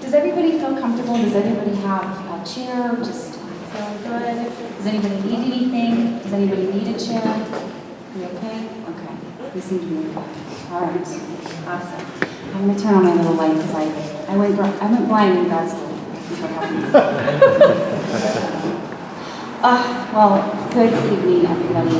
Does everybody feel comfortable? Does everybody have a chair? Just feel good? Does anybody need anything? Does anybody need a chair? You okay? Okay. You seem to be okay. All right. Awesome. I'm going to turn on my little light because I went blind in grad school. That's what happens. Well, good evening, everybody.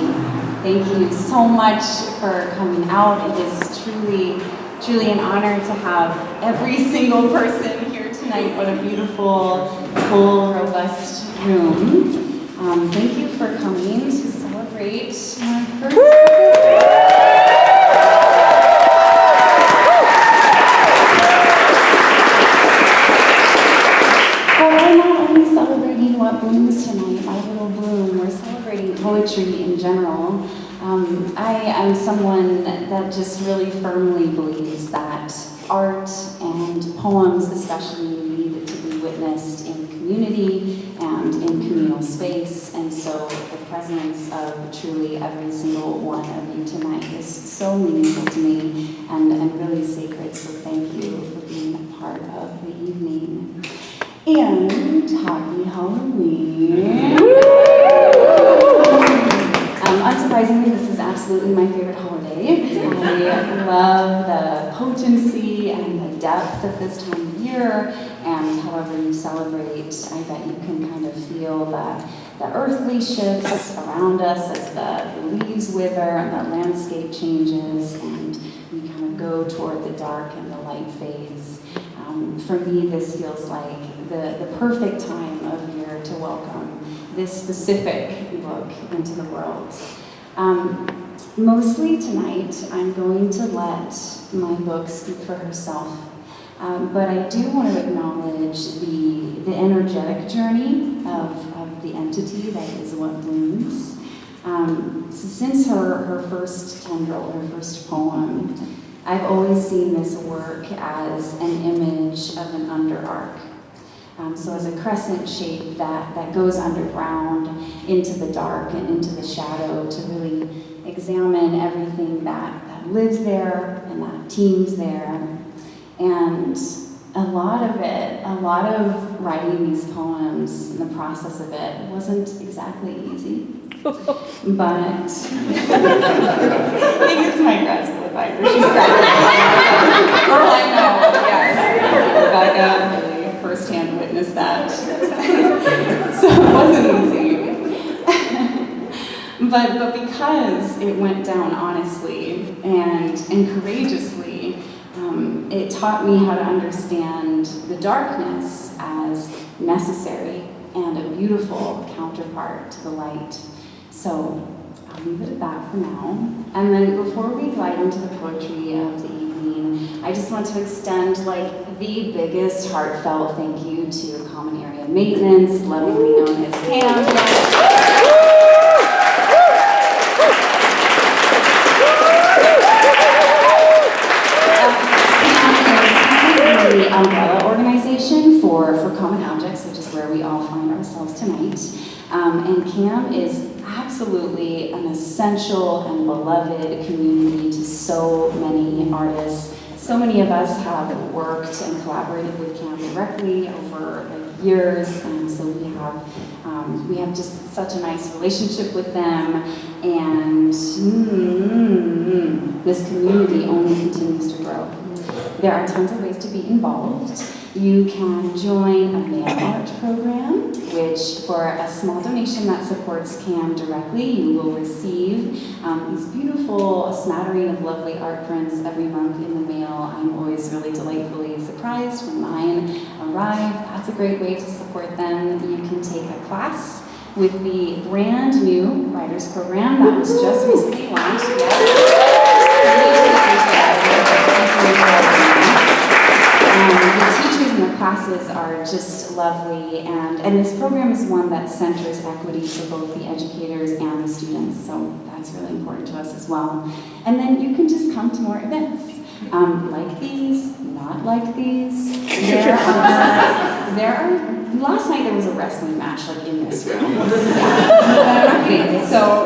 Thank you so much for coming out. It is truly an honor to have every single person here tonight. What a beautiful, full, robust room. Thank you for coming to celebrate my first Well, we're not only celebrating what blooms tonight, my little bloom, we're celebrating poetry in general. I am someone that just really firmly believes that art and poems especially need to be witnessed in community and in communal space, and so the presence of truly every single one of you tonight is so meaningful to me and really sacred, so thank you for being a part of the evening. And happy Halloween! Unsurprisingly, this is absolutely my favorite holiday. I love the potency and the depth of this time of year, and however you celebrate, I bet you can kind of feel the earthly shifts around us as the leaves wither and the landscape changes, and we kind of go toward the dark and the light fades. For me, this feels like the perfect time of year to welcome this specific book into the world. Mostly tonight, I'm going to let my book speak for herself, but I do want to acknowledge the energetic journey of the entity that is what blooms. So since her first tendril, her first poem, I've always seen this work as an image of an underarc. So as a crescent shape that goes underground into the dark and into the shadow to really examine everything that lives there and that teems there. And a lot of writing these poems and the process of it wasn't exactly easy. But I think it's my grad school advisor. She's graduating. Girl, I know, yes. Rebecca really firsthand witnessed that. So it wasn't easy. But because it went down honestly and courageously, it taught me how to understand the darkness as necessary and a beautiful counterpart to the light. So I'll leave it at that for now. And then before we glide into the poetry of the evening, I just want to extend the biggest heartfelt thank you to Common Area Maintenance, lovingly known as CAM. The umbrella organization for Common Objects, which is where we all find ourselves tonight. And CAM is absolutely an essential and beloved community to so many artists. So many of us have worked and collaborated with CAM directly over years, and so we have just such a nice relationship with them, and this community only continues to grow. There are tons of ways to be involved. You can join a mail art program, which for a small donation that supports CAM directly, you will receive these beautiful smattering of lovely art prints every month in the mail. I'm always really delightfully surprised when mine arrive. That's a great way to support them. You can take a class with the brand new writers program that was just recently launched. The teachers in the classes are just lovely, and this program is one that centers equity for both the educators and the students, so that's really important to us as well. And then you can just come to more events, like these, not like these. There are last night there was a wrestling match in this room. I'm not kidding. So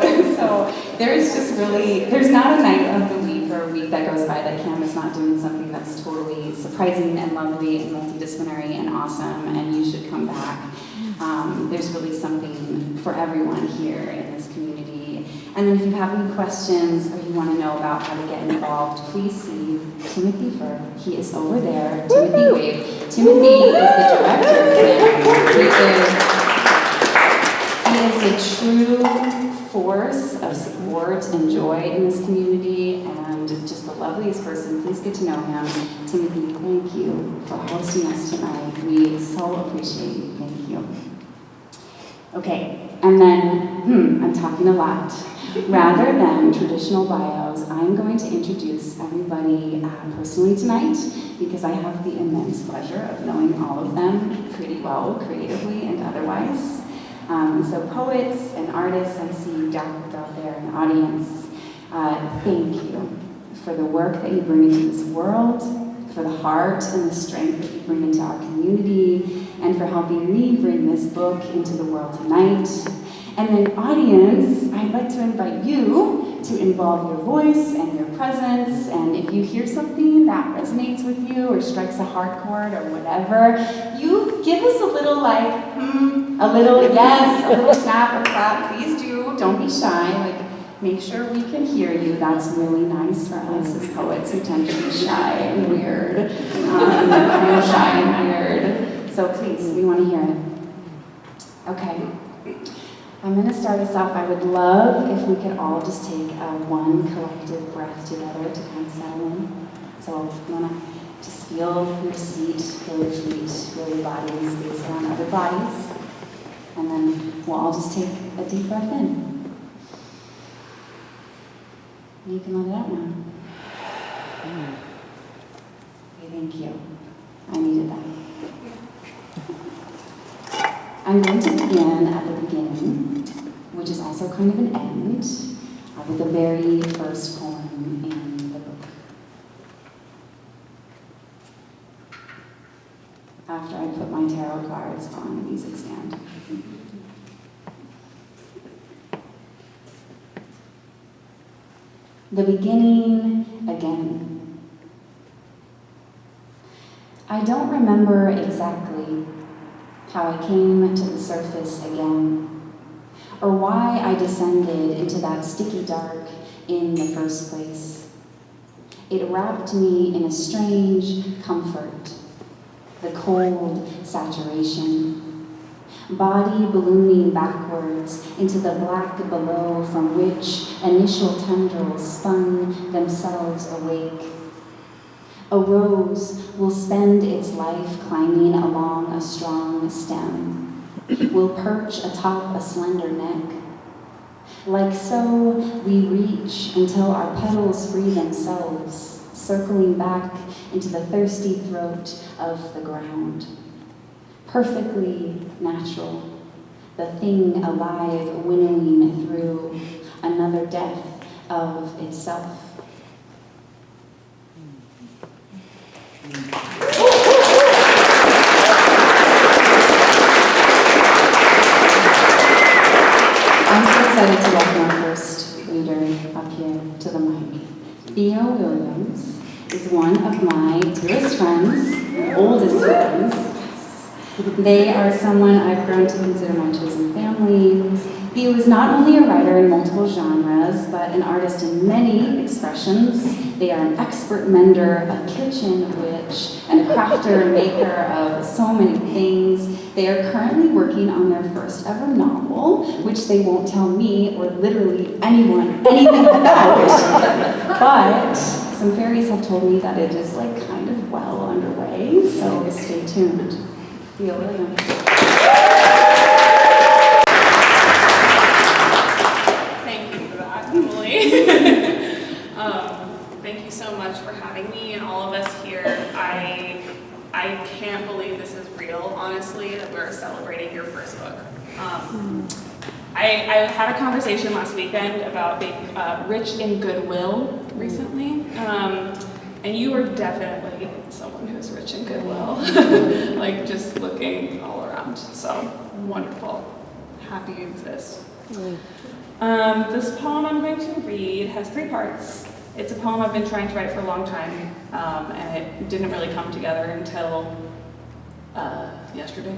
there's not a night of the week or a week that goes by that CAM is not doing something that that's totally surprising and lovely and multidisciplinary and awesome, and you should come back. There's really something for everyone here in this community. And then if you have any questions or you want to know about how to get involved, please see Timothy Fur. He is over there. Timothy Wave. Timothy is the director of He is a true force of support and joy in this community, and just the loveliest person. Please get to know him. Timothy, thank you for hosting us tonight. We so appreciate you. Thank you. Okay, and then, I'm talking a lot. Rather than traditional bios, I'm going to introduce everybody personally tonight, because I have the immense pleasure of knowing all of them pretty well, creatively and otherwise. So poets and artists, I see you out there in the audience. Thank you for the work that you bring into this world, for the heart and the strength that you bring into our community, and for helping me bring this book into the world tonight. And then audience, I'd like to invite you to involve your voice and your presence, and if you hear something that resonates with you or strikes a heart chord or whatever, you give us a little a little yes, a little snap or clap. Please do, don't be shy. Make sure we can hear you. That's really nice for us as poets who tend to be shy and weird. I'm shy and weird. So please, we want to hear it. Okay. I'm going to start us off. I would love if we could all just take one collective breath together to kind of settle in. So you want to just feel your seat, feel your feet, feel your body and space around other bodies. And then we'll all just take a deep breath in. You can let it out now. Okay, thank you. I needed that. I'm going to begin at the beginning, which is also kind of an end, with the very first poem in the book. After I put my tarot cards on the music stand. The beginning again. I don't remember exactly how I came to the surface again, or why I descended into that sticky dark in the first place. It wrapped me in a strange comfort, the cold saturation, body ballooning backwards into the black below from which initial tendrils spun themselves awake. A rose will spend its life climbing along a strong stem, will perch atop a slender neck. Like so, we reach until our petals free themselves, circling back into the thirsty throat of the ground. Perfectly natural, the thing alive winnowing through another death of itself. I'm so excited to welcome our first reader up here to the mic. Theo Williams is one of my dearest friends, oldest friends. They are someone I've grown to consider my chosen family. Theo is not only a writer in multiple genres, but an artist in many expressions. They are an expert mender, a kitchen witch, and a crafter and maker of so many things. They are currently working on their first ever novel, which they won't tell me or literally anyone anything about. But some fairies have told me that it is kind of well underway, so stay tuned. Theo Williams. Thank you for that, Emily. Thank you so much for having me and all of us here. I can't believe this is real, honestly, that we're celebrating your first book. I had a conversation last weekend about being rich in goodwill recently. And you are definitely someone who's rich in goodwill, just looking all around. So wonderful. Happy you exist. This poem I'm going to read has 3 parts. It's a poem I've been trying to write for a long time, and it didn't really come together until yesterday.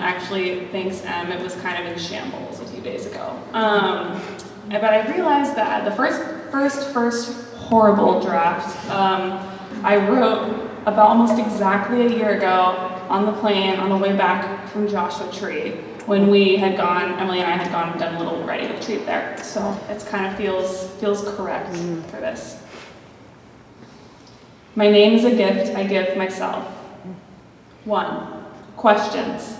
Actually, thanks, it was kind of in shambles a few days ago. But I realized that the first horrible draft I wrote about almost exactly a year ago on the plane on the way back from Joshua Tree, when Emily and I had gone and done a little writing retreat there. So it kind of feels correct for this. My name is a gift I give myself. 1. Questions.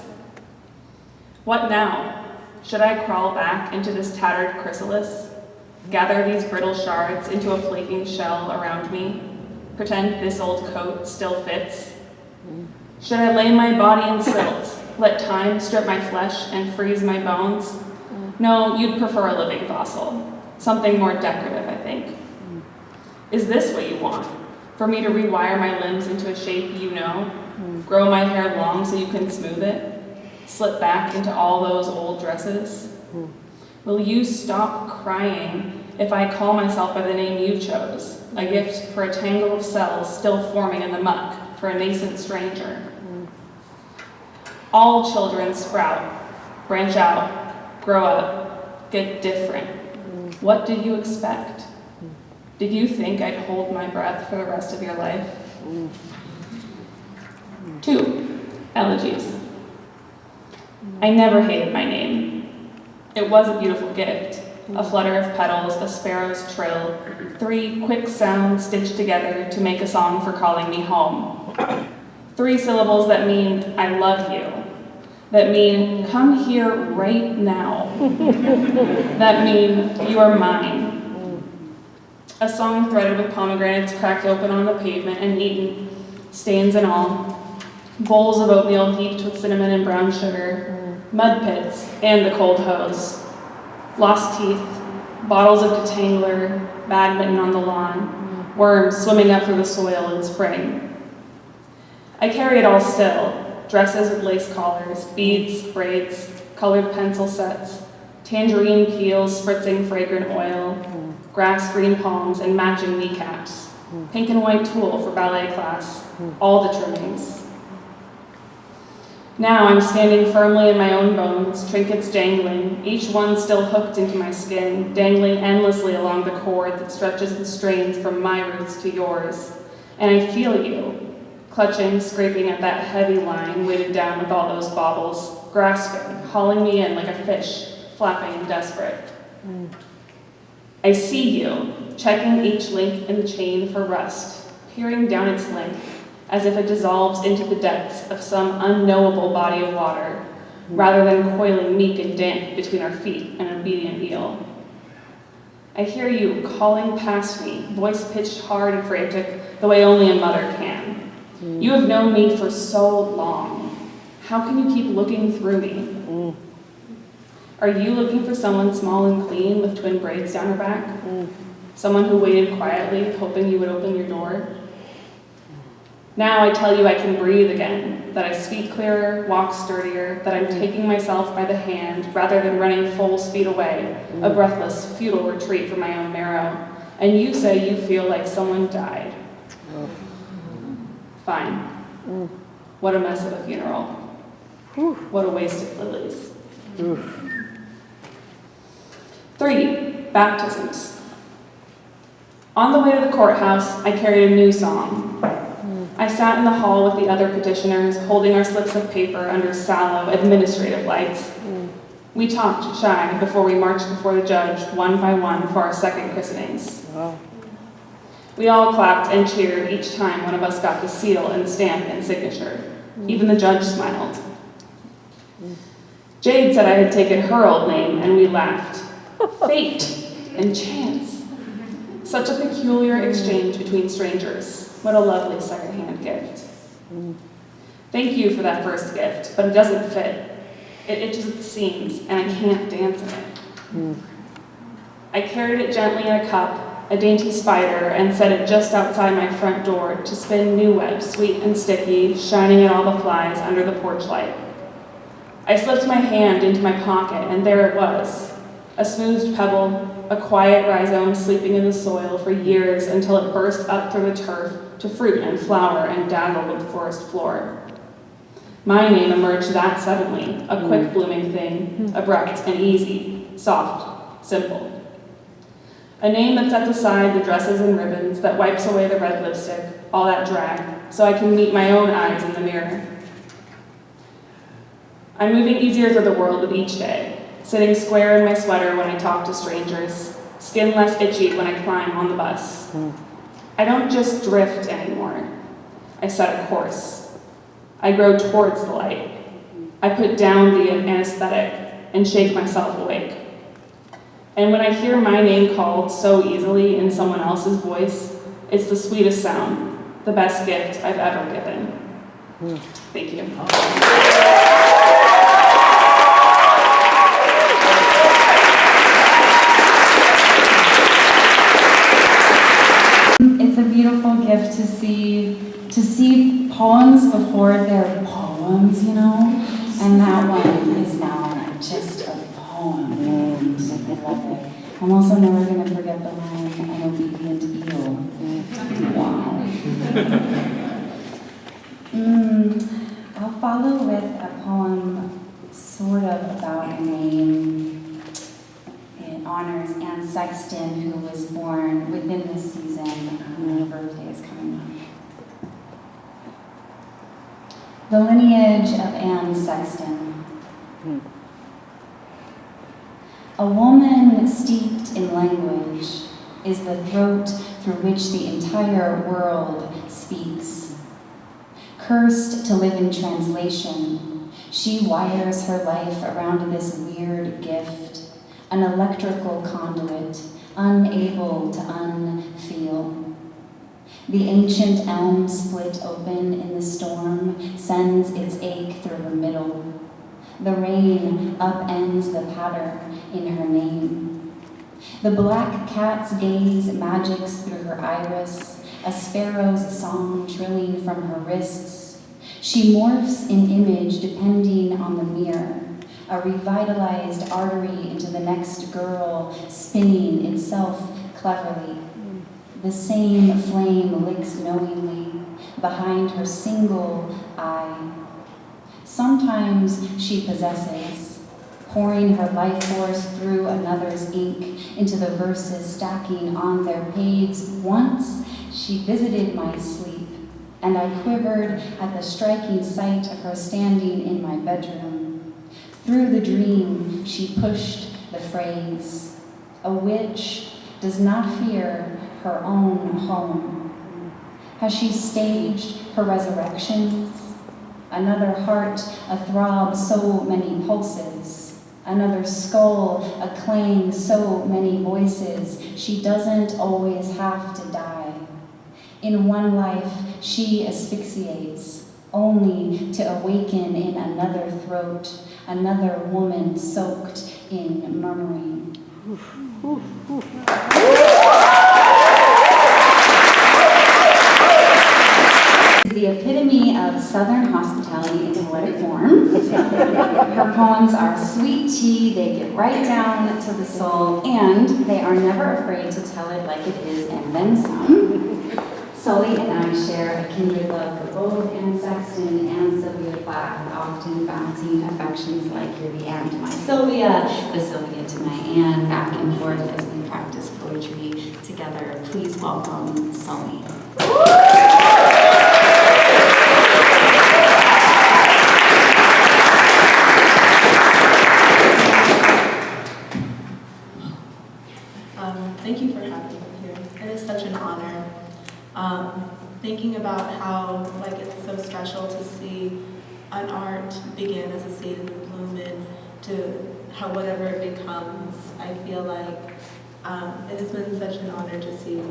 What now? Should I crawl back into this tattered chrysalis? Gather these brittle shards into a flaking shell around me? Pretend this old coat still fits? Should I lay my body in silt, let time strip my flesh and freeze my bones? No, you'd prefer a living fossil. Something more decorative, I think. Is this what you want? For me to rewire my limbs into a shape you know? Grow my hair long so you can smooth it? Slip back into all those old dresses? Will you stop crying if I call myself by the name you chose? A gift for a tangle of cells still forming in the muck for a nascent stranger. All children sprout, branch out, grow up, get different. What did you expect? Did you think I'd hold my breath for the rest of your life? 2. Elegies. I never hated my name. It was a beautiful gift. A flutter of petals, a sparrow's trill, 3 quick sounds stitched together to make a song for calling me home. 3 syllables that mean I love you, that mean come here right now, that mean you are mine. A song threaded with pomegranates cracked open on the pavement and eaten, stains and all, bowls of oatmeal heaped with cinnamon and brown sugar, mud pits and the cold hose. Lost teeth, bottles of detangler, badminton on the lawn, worms swimming up through the soil in spring. I carry it all still, dresses with lace collars, beads, braids, colored pencil sets, tangerine peels spritzing fragrant oil, grass green palms and matching kneecaps, pink and white tulle for ballet class, all the trimmings. Now I'm standing firmly in my own bones, trinkets jangling, each one still hooked into my skin, dangling endlessly along the cord that stretches and strains from my roots to yours. And I feel you, clutching, scraping at that heavy line weighted down with all those baubles, grasping, hauling me in like a fish, flapping and desperate. I see you, checking each link in the chain for rust, peering down its length, as if it dissolves into the depths of some unknowable body of water, rather than coiling meek and damp between our feet an obedient eel. I hear you calling past me, voice pitched hard and frantic, the way only a mother can. You have known me for so long. How can you keep looking through me? Are you looking for someone small and clean with twin braids down her back? Someone who waited quietly, hoping you would open your door? Now I tell you I can breathe again, that I speak clearer, walk sturdier, that I'm taking myself by the hand rather than running full speed away, a breathless, futile retreat from my own marrow. And you say you feel like someone died. Fine. What a mess of a funeral. What a waste of lilies. 3. Baptisms. On the way to the courthouse, I carried a new song. I sat in the hall with the other petitioners, holding our slips of paper under sallow administrative lights. We talked shy before we marched before the judge, one by one, for our second christenings. We all clapped and cheered each time one of us got the seal and stamp and signature. Even the judge smiled. Jade said I had taken her old name, and we laughed. Fate and chance. Such a peculiar exchange between strangers. What a lovely second-hand gift. Thank you for that first gift, but it doesn't fit. It itches at the seams, and I can't dance in it. I carried it gently in a cup, a dainty spider, and set it just outside my front door to spin new webs, sweet and sticky, shining at all the flies under the porch light. I slipped my hand into my pocket, and there it was, a smoothed pebble, a quiet rhizome sleeping in the soil for years until it burst up through the turf to fruit and flower and dazzle the forest floor. My name emerged that suddenly, a quick blooming thing, abrupt and easy, soft, simple. A name that sets aside the dresses and ribbons, that wipes away the red lipstick, all that drag, so I can meet my own eyes in the mirror. I'm moving easier through the world with each day, sitting square in my sweater when I talk to strangers, skin less itchy when I climb on the bus. I don't just drift anymore. I set a course. I grow towards the light. I put down the anesthetic and shake myself awake. And when I hear my name called so easily in someone else's voice, it's the sweetest sound, the best gift I've ever given. Thank you. It's a beautiful gift to see poems before they're poems, you know, and that one is now just a poem, and I love it. I'm also never going to forget the line, an obedient eel. Wow. I'll follow with a poem sort of about a name. It honors Anne Sexton, who was born within this season. Her birthday is coming up. The lineage of Anne Sexton. A woman steeped in language is the throat through which the entire world speaks. Cursed to live in translation, she wires her life around this weird gift, an electrical conduit, unable to unfeel. The ancient elm split open in the storm sends its ache through her middle. The rain upends the pattern in her name. The black cat's gaze magics through her iris, a sparrow's song trilling from her wrists. She morphs in image depending on the mirror, a revitalized artery into the next girl, spinning itself cleverly. The same flame licks knowingly behind her single eye. Sometimes she possesses, pouring her life force through another's ink into the verses stacking on their pages. Once she visited my sleep, and I quivered at the striking sight of her standing in my bedroom. Through the dream, she pushed the phrase, a witch does not fear her own home. Has she staged her resurrections? Another heart athrob, so many pulses. Another skull acclaim, so many voices. She doesn't always have to die. In one life, she asphyxiates, only to awaken in another throat, another woman soaked in murmuring. The epitome of Southern hospitality in poetic form. Her poems are sweet tea, they get right down to the soul, and they are never afraid to tell it like it is and then some. Sully and I share a kindred love for both Anne Sexton and Sylvia Plath, often bouncing affections like you're the Anne to my Sylvia, the Sylvia to my Anne, back and forth as we practice poetry together. Please welcome Sully. Thank you for having me here. It is such an honor. Thinking about how it's so special to see an art begin as a seed and bloom into how whatever it becomes. I feel like it has been such an honor to see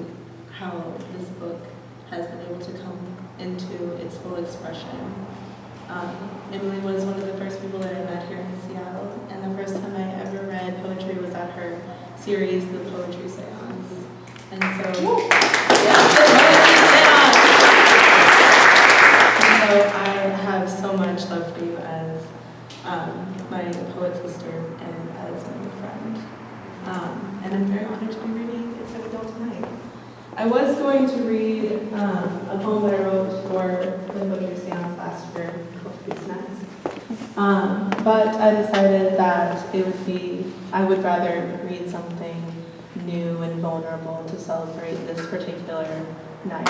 how this book has been able to come into its full expression. Emily was one of the first people that I met here in Seattle, and the first time I ever read poetry was at her series, The Poetry Seance. And so, so I have so much love for you as my poet sister and as my friend. And I'm very I was going to read a poem that I wrote for the poetry seance last year called Peace Next. But I decided that I would rather read something new and vulnerable to celebrate this particular night.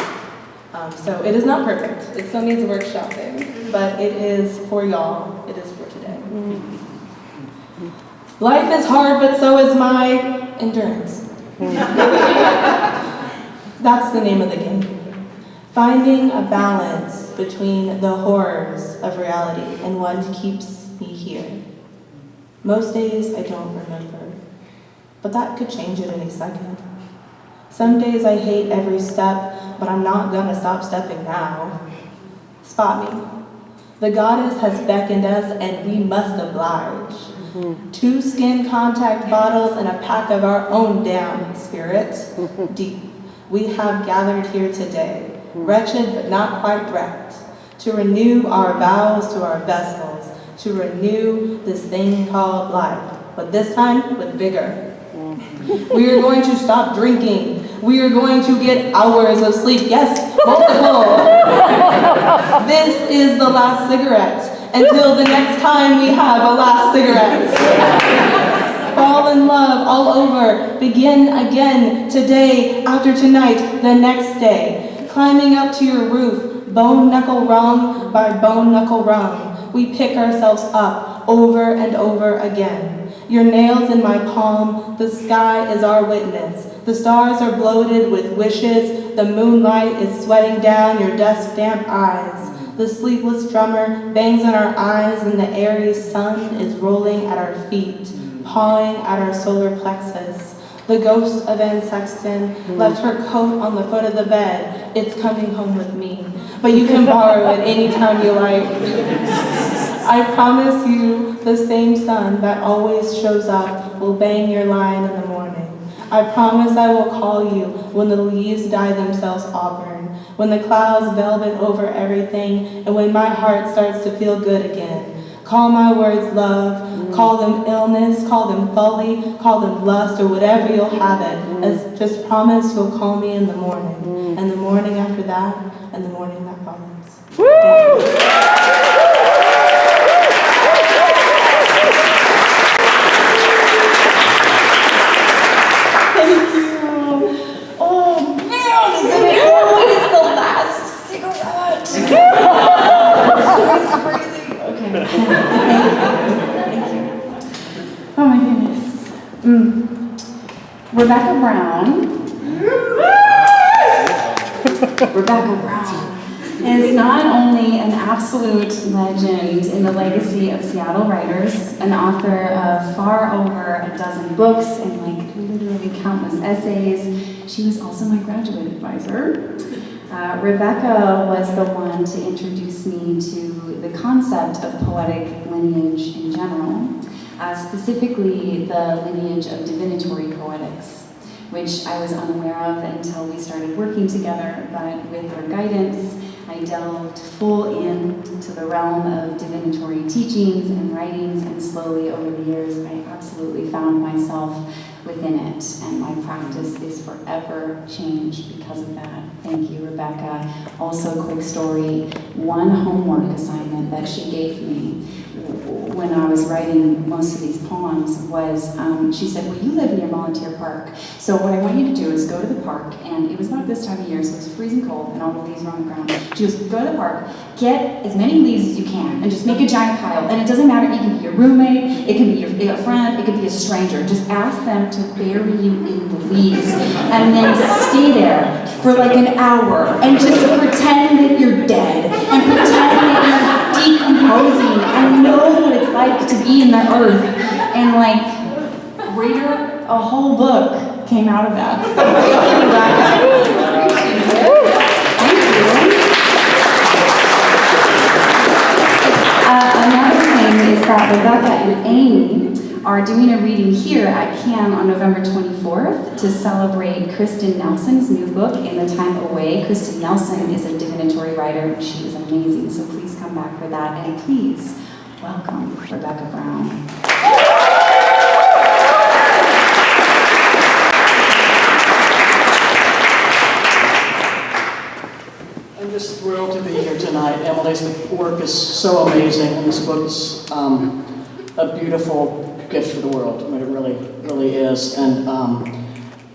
So it is not perfect. It still needs workshopping, but it is for y'all. It is for today. Life is hard, but so is my endurance. That's the name of the game. Finding a balance between the horrors of reality and what keeps me here. Most days I don't remember, but that could change at any second. Some days I hate every step, but I'm not gonna stop stepping now. Spot me. The goddess has beckoned us and we must oblige. 2 skin contact bottles and a pack of our own damn spirit. Deep. We have gathered here today, wretched but not quite wrecked, to renew our vows to our vessels, to renew this thing called life, but this time with vigor. We are going to stop drinking. We are going to get hours of sleep. Yes, multiple. This is the last cigarette until the next time we have a last cigarette. Fall in love all over. Begin again today, after tonight, the next day. Climbing up to your roof, bone knuckle rung by bone knuckle rung. We pick ourselves up over and over again. Your nails in my palm, the sky is our witness. The stars are bloated with wishes, the moonlight is sweating down your dust-damp eyes. The sleepless drummer bangs on our eyes and the airy sun is rolling at our feet, pawing at our solar plexus. The ghost of Anne Sexton left her coat on the foot of the bed. It's coming home with me, but you can borrow it anytime you like. I promise you the same sun that always shows up will bang your line in the morning. I promise I will call you when the leaves dye themselves auburn, when the clouds velvet over everything, and when my heart starts to feel good again. Call my words love, call them illness, call them folly, call them lust, or whatever you'll have it. As just promise you'll call me in the morning, and the morning after that, and the morning that follows. Woo! Oh my goodness. Rebecca Brown is not only an absolute legend in the legacy of Seattle writers, an author of far over a dozen books and literally countless essays. She was also my graduate advisor. Rebecca was the one to introduce me to the concept of poetic lineage in general, specifically the lineage of divinatory poetics, which I was unaware of until we started working together, but with her guidance, I delved full into the realm of divinatory teachings and writings, and slowly over the years, I absolutely found myself within it, and my practice is forever changed because of that. Thank you, Rebecca. Also, a quick story, one homework assignment that she gave me when I was writing most of these poems was, she said, well, you live near Volunteer Park, so what I want you to do is go to the park, and it was about this time of year, so it was freezing cold, and all the leaves were on the ground. She goes, go to the park, get as many leaves as you can, and just make a giant pile, and it doesn't matter, it can be your roommate, it can be your friend, it could be a stranger, just ask them to bury you in the leaves, and then stay there for like an hour, and just pretend that you're dead, and pretend that you're decomposing, and know what it's like to be in the earth, and reader, a whole book came out of that. Another thing is that Rebecca and Amy are doing a reading here at CAM on November 24th to celebrate Kristen Nelson's new book, In the Time Away. Kristen Nelson is a divinatory writer. She is amazing, so please come back for that. And please welcome Rebecca Brown. here tonight. Emily's work is so amazing, and this book is a beautiful gift for the world. I mean, it really, really is. And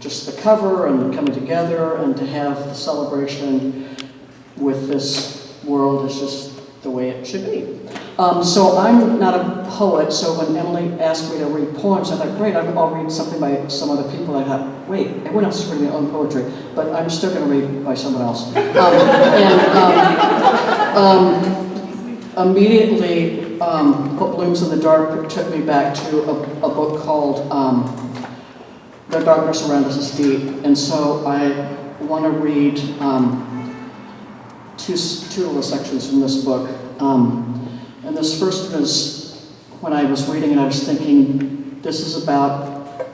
just the cover and coming together and to have the celebration with this world is just the way it should be. So I'm not a poet, so when Emily asked me to read poems, I thought, great, I'll read something by some other people. I thought, wait, everyone else is reading their own poetry, but I'm still going to read by someone else. Immediately, What Blooms in the Dark took me back to a book called The Darkness Around Us is Deep, and so I want to read two little sections from this book. And this first was, when I was reading it, I was thinking, this is about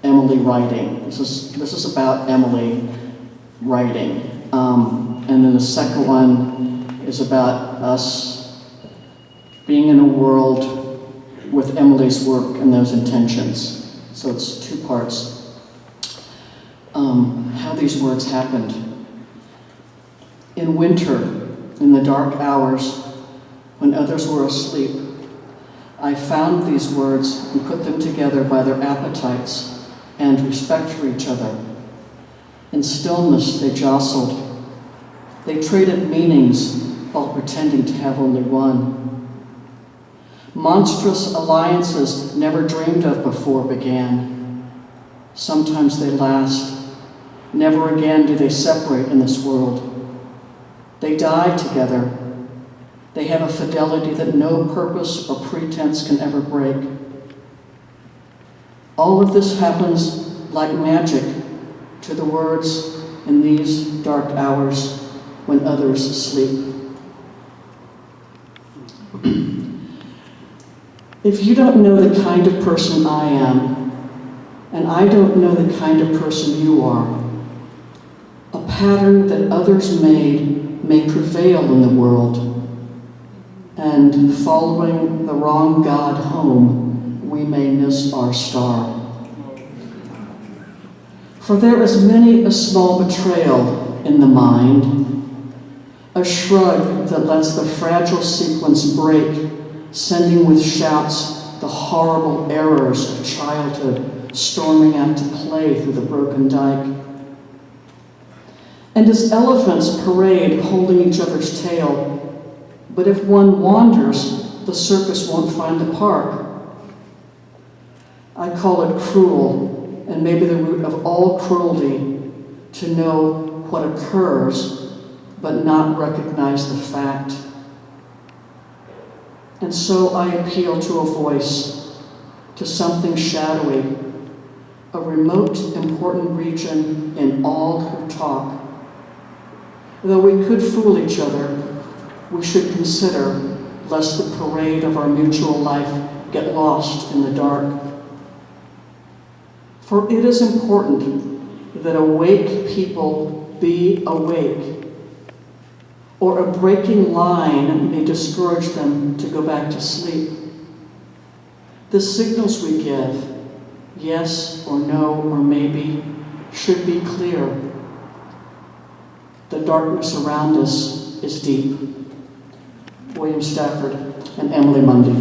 Emily writing. This is about Emily writing. And then the second one is about us being in a world with Emily's work and those intentions. So it's two parts. How these words happened. In winter, in the dark hours, when others were asleep, I found these words and put them together by their appetites and respect for each other. In stillness, they jostled. They traded meanings while pretending to have only one. Monstrous alliances never dreamed of before began. Sometimes they last. Never again do they separate in this world. They die together. They have a fidelity that no purpose or pretense can ever break. All of this happens like magic to the words in these dark hours when others sleep. If you don't know the kind of person I am, and I don't know the kind of person you are, a pattern that others made may prevail in the world. And following the wrong God home, we may miss our star. For there is many a small betrayal in the mind, a shrug that lets the fragile sequence break, sending with shouts the horrible errors of childhood storming out to play through the broken dike. And as elephants parade holding each other's tail, but if one wanders, the circus won't find the park. I call it cruel, and maybe the root of all cruelty, to know what occurs, but not recognize the fact. And so I appeal to a voice, to something shadowy, a remote, important region in all who talk. Though we could fool each other, we should consider, lest the parade of our mutual life get lost in the dark. For it is important that awake people be awake, or a breaking line may discourage them to go back to sleep. The signals we give, yes or no or maybe, should be clear. The darkness around us is deep. William Stafford and Emily Mundy.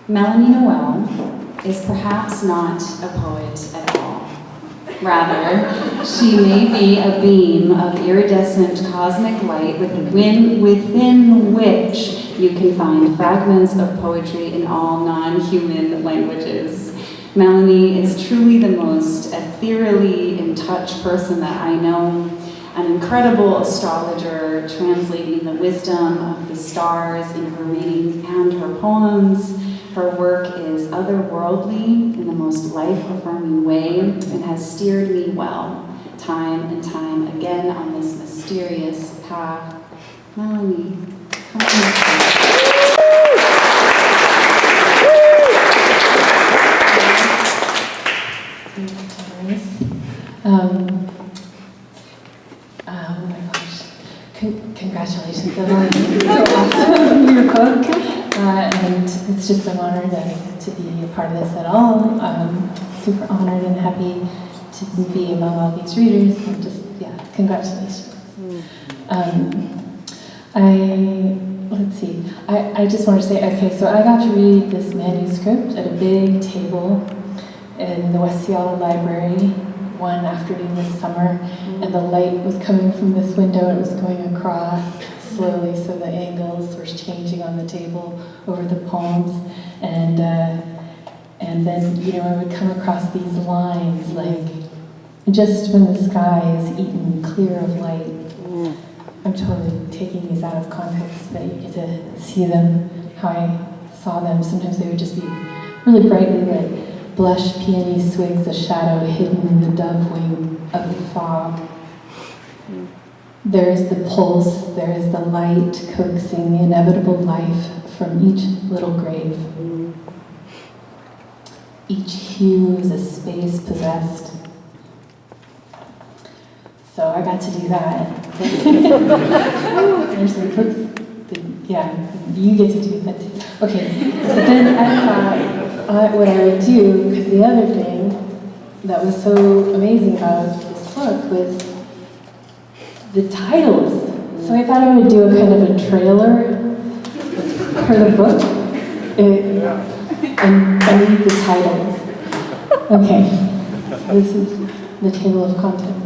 Melanie Noel is perhaps not a poet at all. Rather, she may be a beam of iridescent cosmic light within which you can find fragments of poetry in all non-human languages. Melanie is truly the most ethereally in touch person that I know, an incredible astrologer translating the wisdom of the stars in her readings and her poems. Her work is otherworldly in the most life-affirming way and has steered me well, time and time again, on this mysterious path. Melanie, come on. Oh my gosh. Congratulations So awesome, your book. And it's just an honor to be a part of this at all. Super honored and happy to be among all these readers. And just, yeah, congratulations. Let's see. I just want to say, okay, so I got to read this manuscript at a big table in the West Seattle Library one afternoon this summer, and the light was coming from this window. It was going across slowly, so the angles were changing on the table over the poems, and then I would come across these lines like, just when the sky is eaten clear of light. I'm totally taking these out of context, but you get to see them how I saw them. Sometimes they would just be really brightly lit. Blush peony swigs a shadow hidden in the dove wing of the fog. There is the pulse, there is the light coaxing the inevitable life from each little grave. Each hue is a space possessed. So I got to do that. There's some books. Yeah, you get to do that too. Okay, but then I thought what I would do, because the other thing that was so amazing about this book was the titles. So I thought I would do a kind of a trailer for the book and read the titles. Okay, this is the table of contents.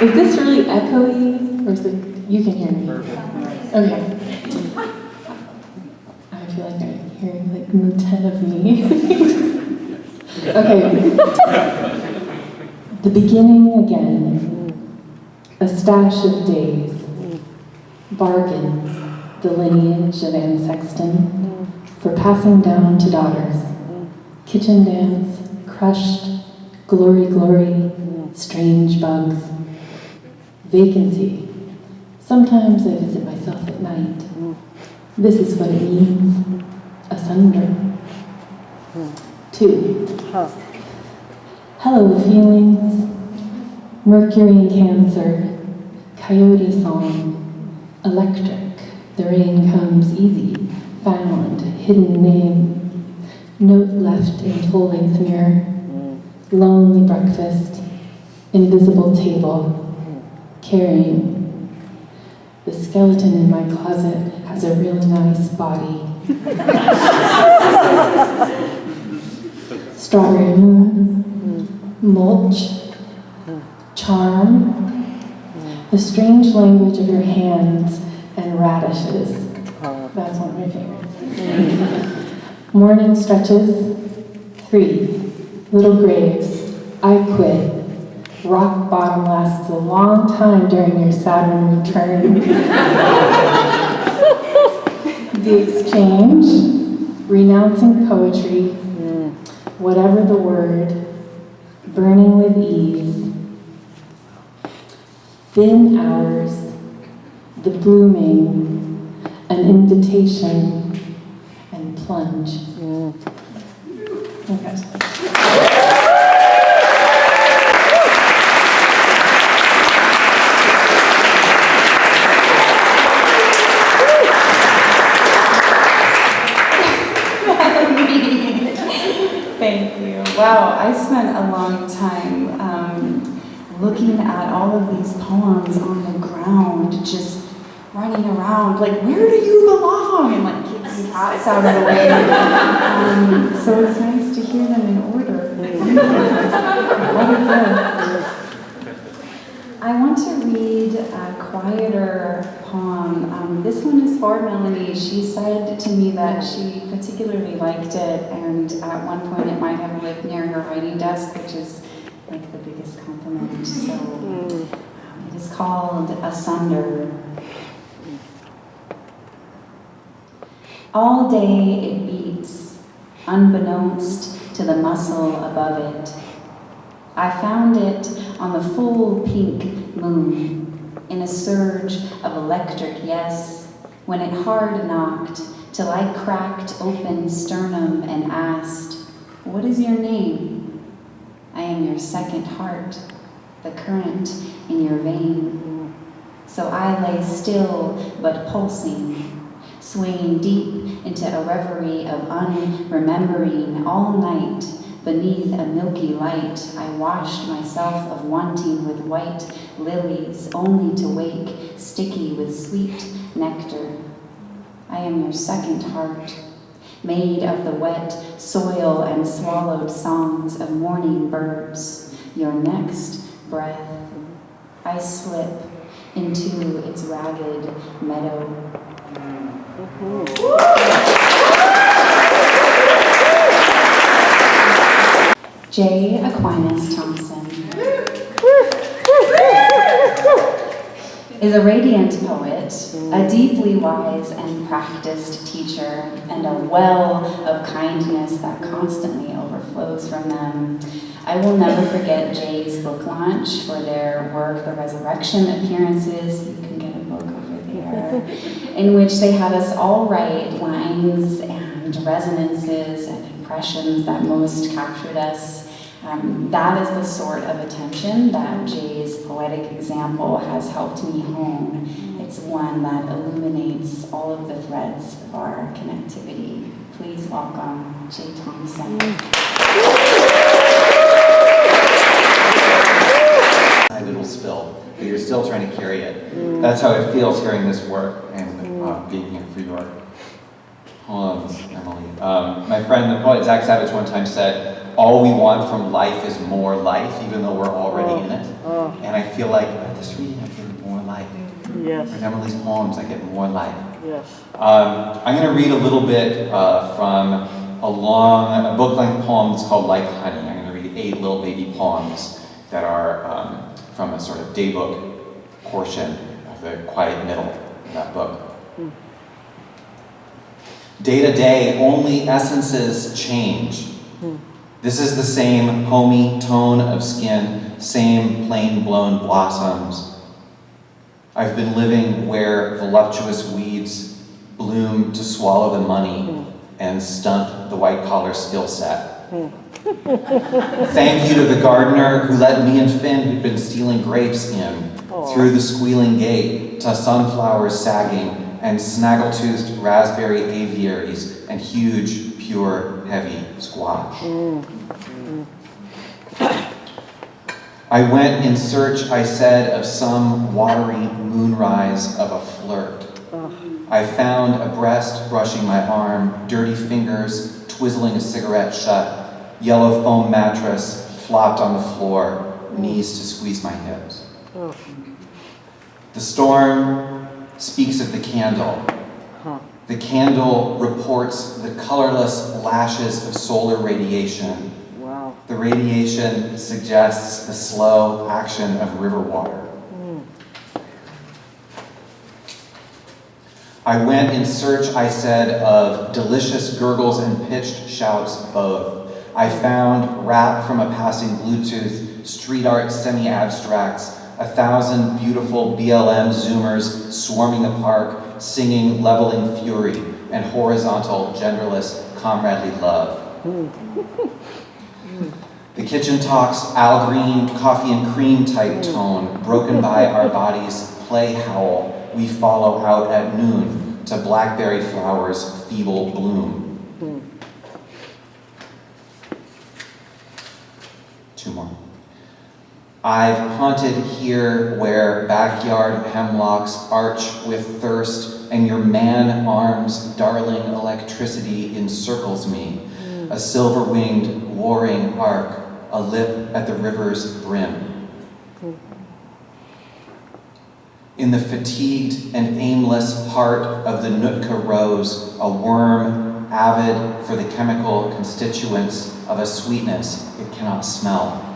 Is this really echoey, or is it, you can hear me? Okay. I feel like I'm hearing like 10 of me. Okay. The beginning again. A stash of days. Bargain, the lineage of Anne Sexton, for passing down to daughters. Kitchen dance, crushed, glory, glory, strange bugs. Vacancy. Sometimes I visit myself at night. This is what it means. Asunder. 2. Hello, feelings. Mercury and Cancer. Coyote song. Electric. The rain comes easy. Found. Hidden name. Note left in full-length mirror. Lonely breakfast. Invisible table. Carrying. The skeleton in my closet has a really nice body. Strawberry moon. Mulch. Charm. The strange language of your hands and radishes. That's one of my favorites. Morning stretches. 3. Little graves. I quit. Rock bottom lasts a long time during your Saturn return. The exchange, renouncing poetry, whatever the word, burning with ease. Thin hours, the blooming, an invitation, and plunge. Okay. Thank you. Wow, I spent a long time looking at all of these poems on the ground, just running around, like, where do you belong? And like kicking cats out of the way. So it's nice to hear them in order. What a gift. I want to read a quieter poem. This one is for Melanie. She said to me that she particularly liked it, and at one point it might have lived near her writing desk, which is like the biggest compliment. So it is called Asunder. All day it beats, unbeknownst to the muscle above it. I found it on the full pink moon, in a surge of electric yes, when it hard knocked till I cracked open sternum and asked, "What is your name?" "I am your second heart." the current in your vein. So I lay still but pulsing, swaying deep into a reverie of unremembering all night. Beneath a milky light, I washed myself of wanting with white lilies, only to wake sticky with sweet nectar. I am your second heart, made of the wet soil and swallowed songs of morning birds. Your next breath, I slip into its ragged meadow. J. Aquinas Thompson is a radiant poet, a deeply wise and practiced teacher, and a well of kindness that constantly overflows from them. I will never forget Jay's book launch for their work, The Resurrection Appearances. You can get a book over there, in which they had us all write lines and resonances and impressions that most captured us. That is the sort of attention that Jay's poetic example has helped me hone. It's one that illuminates all of the threads of our connectivity. Please welcome Jay Thompson. It'll spill, but you're still trying to carry it. That's how it feels hearing this work and being here for your poems, Emily. My friend, the poet Zach Savage, one time said, "All we want from life is more life, even though we're already in it." And I feel like at this reading, I'm getting more life. Yes. With Emily's poems, I get more life. Yes. I'm going to read a little bit from a book-length poem that's called Like Honey. I'm going to read 8 little baby poems that are from a sort of daybook portion of the quiet middle of that book. Day to day, only essences change. This is the same homey tone of skin, same plain blown blossoms. I've been living where voluptuous weeds bloom to swallow the money and stunt the white collar skill set. Thank you to the gardener who let me and Finn, who'd been stealing grapes in, through the squealing gate to sunflowers sagging and snaggle-toothed raspberry aviaries and huge, pure, heavy squash. I went in search, I said, of some watery moonrise of a flirt. I found a breast brushing my arm, dirty fingers twizzling a cigarette shut, yellow foam mattress flopped on the floor, knees to squeeze my hips. The storm speaks of the candle. The candle reports the colorless lashes of solar radiation. Wow. The radiation suggests the slow action of river water. I went in search, I said, of delicious gurgles and pitched shouts both. I found, rap from a passing Bluetooth, street art semi-abstracts, 1,000 beautiful BLM Zoomers swarming the park, singing leveling fury and horizontal, genderless, comradely love. The kitchen talks Al Green, coffee and cream type tone, broken by our bodies' play howl. We follow out at noon to blackberry flowers' feeble bloom. 2 more. I've haunted here where backyard hemlocks arch with thirst and your man arms' darling electricity encircles me. A silver-winged warring arc, a lip at the river's brim. In the fatigued and aimless heart of the Nootka rose, a worm avid for the chemical constituents of a sweetness it cannot smell.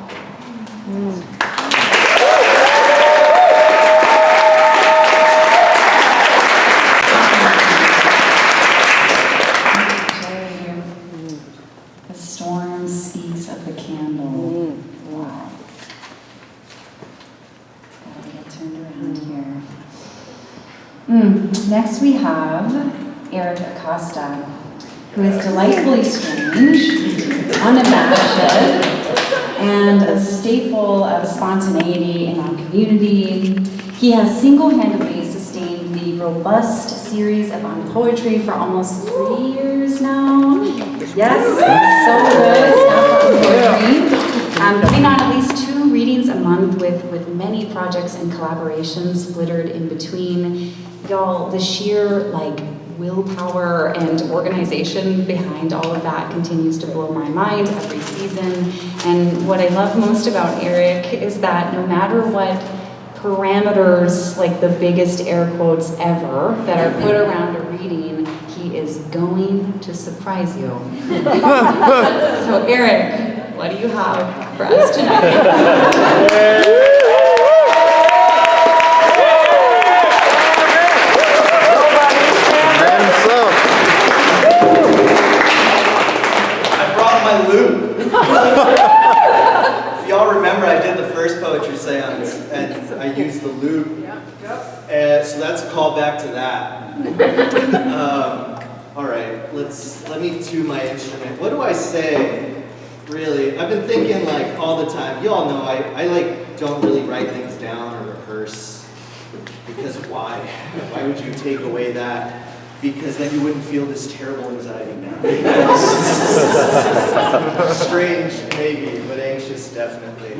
The storm speaks of the candle. Wow. Gotta get turned around here. Next we have Eric ACOSTA, who is delightfully strange, unabashed, and a staple of spontaneity in our community. He has single-handedly sustained the robust series of poetry for almost 3 years now. Yes, so good. Staff on poetry. Putting on at least 2 readings a month with many projects and collaborations splittered in between. Y'all, the sheer willpower and organization behind all of that continues to blow my mind every season. And what I love most about Eric is that no matter what parameters, like the biggest air quotes ever, that are put around a reading, he is going to surprise you. So Eric, what do you have for us tonight? My loop. If y'all remember, I did the first poetry seance and I used the loop. So that's a callback to that. All right, let me tune my instrument. What do I say? Really, I've been thinking all the time. Y'all know I don't really write things down or rehearse, because why? Why would you take away that? Because then you wouldn't feel this terrible anxiety now. Strange, maybe, but anxious, definitely.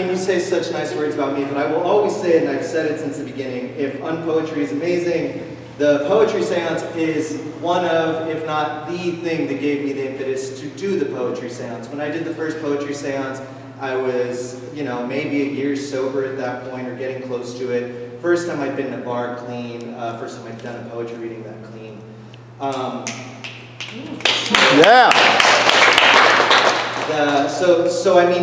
You say such nice words about me, but I will always say it, and I've said it since the beginning, if unpoetry is amazing, the poetry seance is one of, if not the thing that gave me the impetus to do the poetry seance. When I did the first poetry seance, I was, maybe a year sober at that point, or getting close to it. First time I'd been in a bar clean. First time I'd done a poetry reading that clean.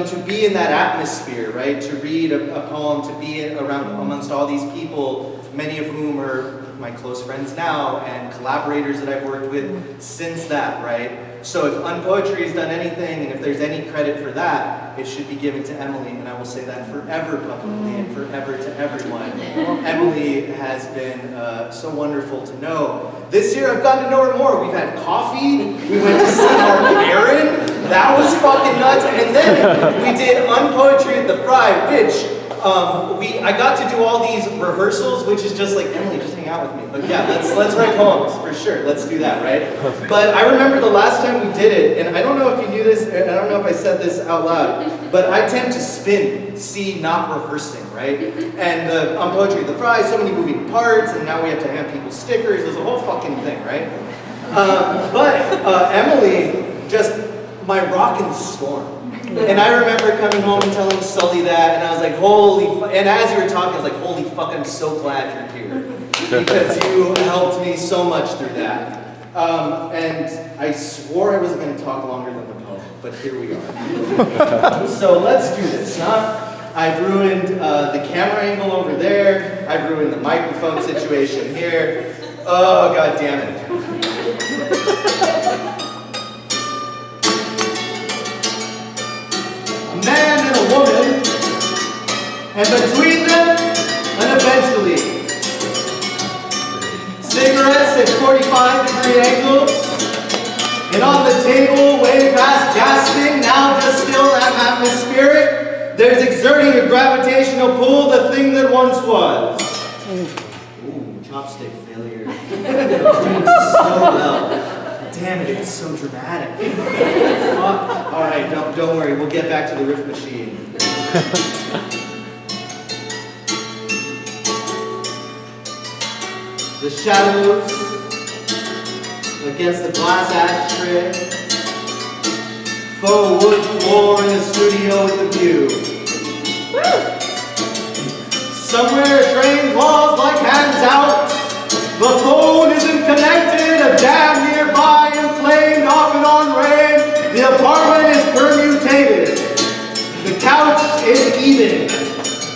To be in that atmosphere, right? To read a poem, to be amongst all these people, many of whom are my close friends now, and collaborators that I've worked with since that, right? So if Unpoetry has done anything, and if there's any credit for that, it should be given to Emily, and I will say that forever publicly and forever to everyone. Emily has been so wonderful to know. This year I've gotten to know her more. We've had coffee, we went to see our Aaron, that was fucking nuts, and then we did Unpoetry at the Fry, which I got to do all these rehearsals, which is just Emily, just hang out with me. But yeah, let's write poems, for sure. Let's do that, right? But I remember the last time we did it, and I don't know if you knew this, I don't know if I said this out loud, but I tend to spin, see, not rehearsing, right? And on Poetry at the Fry, so many moving parts, and now we have to hand people stickers. There's a whole fucking thing, right? Emily, just my rock in the storm. And I remember coming home and telling Sully that, and I was like, and as you were talking, I was like, holy fuck, I'm so glad you're here. Because you helped me so much through that. And I swore I wasn't going to talk longer than the poem, but here we are. So let's do this, huh? I've ruined the camera angle over there. I've ruined the microphone situation here. Oh, god damn it. A man and a woman, and between them, and eventually, cigarettes at 45-degree angles, and on the table, way past gasping, now just still atmospheric, there's exerting a gravitational pull, the thing that once was. Ooh, chopstick failure. Doing so well. Damn it, it's so dramatic. Fuck. All right, don't worry, we'll get back to the riff machine. The shadows against the glass ashtray, faux wood floor in the studio with the view. Somewhere a train claws like hands out. The phone isn't connected, a jam nearby, inflamed off and on rain. The apartment is permutated. The couch is even.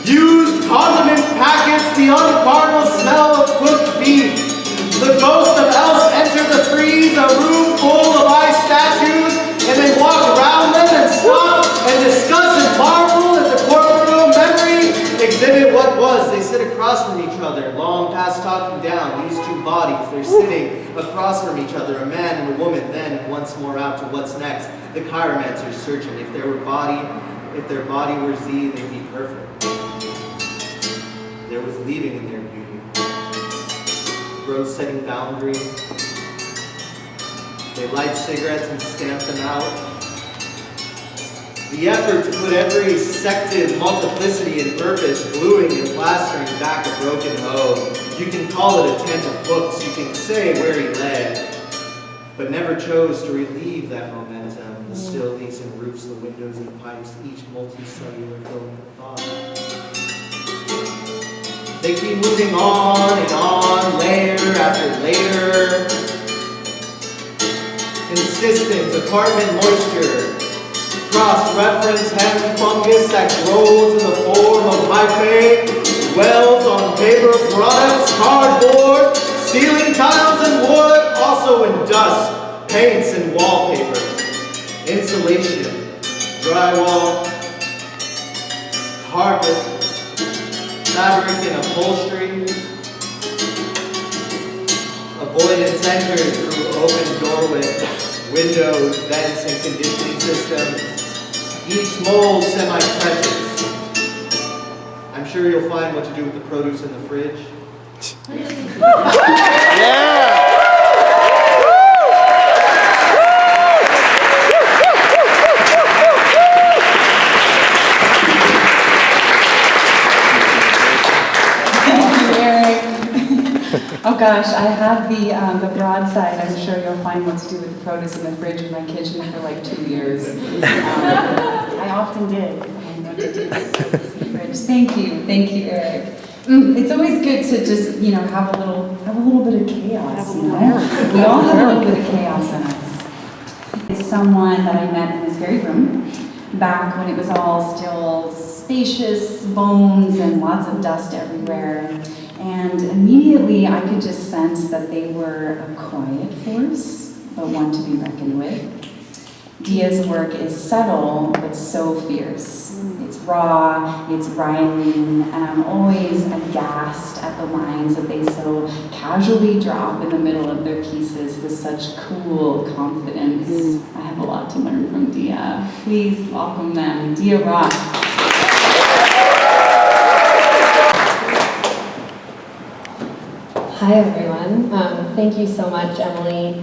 Used condiment packets, the uncarnal smell of cooked beef. The ghost of Else enter the freeze, a room full of ice statues, and they walk around them and stop and discuss and marvel at the courtroom memory. Exhibit what was. They sit across from each other, long past talking down. These two bodies, they're sitting across from each other, a man and a woman, then once more out to what's next. the chiromancers searching. If their body were Z, they'd be perfect. There was leaving in their beauty. Growth setting boundaries. They light cigarettes and stamp them out. The effort to put every sected multiplicity and purpose, gluing and plastering back a broken mode. You can call it a tent of books, you can say where he led, but never chose to relieve that momentum. The still leaks and roofs, the windows and pipes, each multicellular filament of thought. They keep moving on and on, layer after layer. Insistent apartment moisture. Cross-reference hemp fungus that grows in the form of hyphae, dwells on paper products, cardboard, ceiling tiles and wood, also in dust, paints and wallpaper, insulation, drywall, carpet, fabric and upholstery, avoidance entered through open doorways, windows, vents, and conditioning systems. Each mold semi-precious. I'm sure you'll find what to do with the produce in the fridge. Oh gosh, I have the broadside. I'm sure you'll find what to do with the produce in the fridge in my kitchen for like 2 years. I often did find what to do with the produce in the fridge. Thank you, Eric. It's always good to just have a little bit of chaos. We all have a little bit of chaos in us. It's someone that I met in this very room back when it was all still spacious bones and lots of dust everywhere. And immediately I could just sense that they were a quiet force, but one to be reckoned with. Dia's work is subtle, but so fierce. It's raw, it's riling, and I'm always aghast at the lines that they so casually drop in the middle of their pieces with such cool confidence. I have a lot to learn from Dia. Please welcome them, Dia Roth. Hi everyone. Thank you so much, Emily,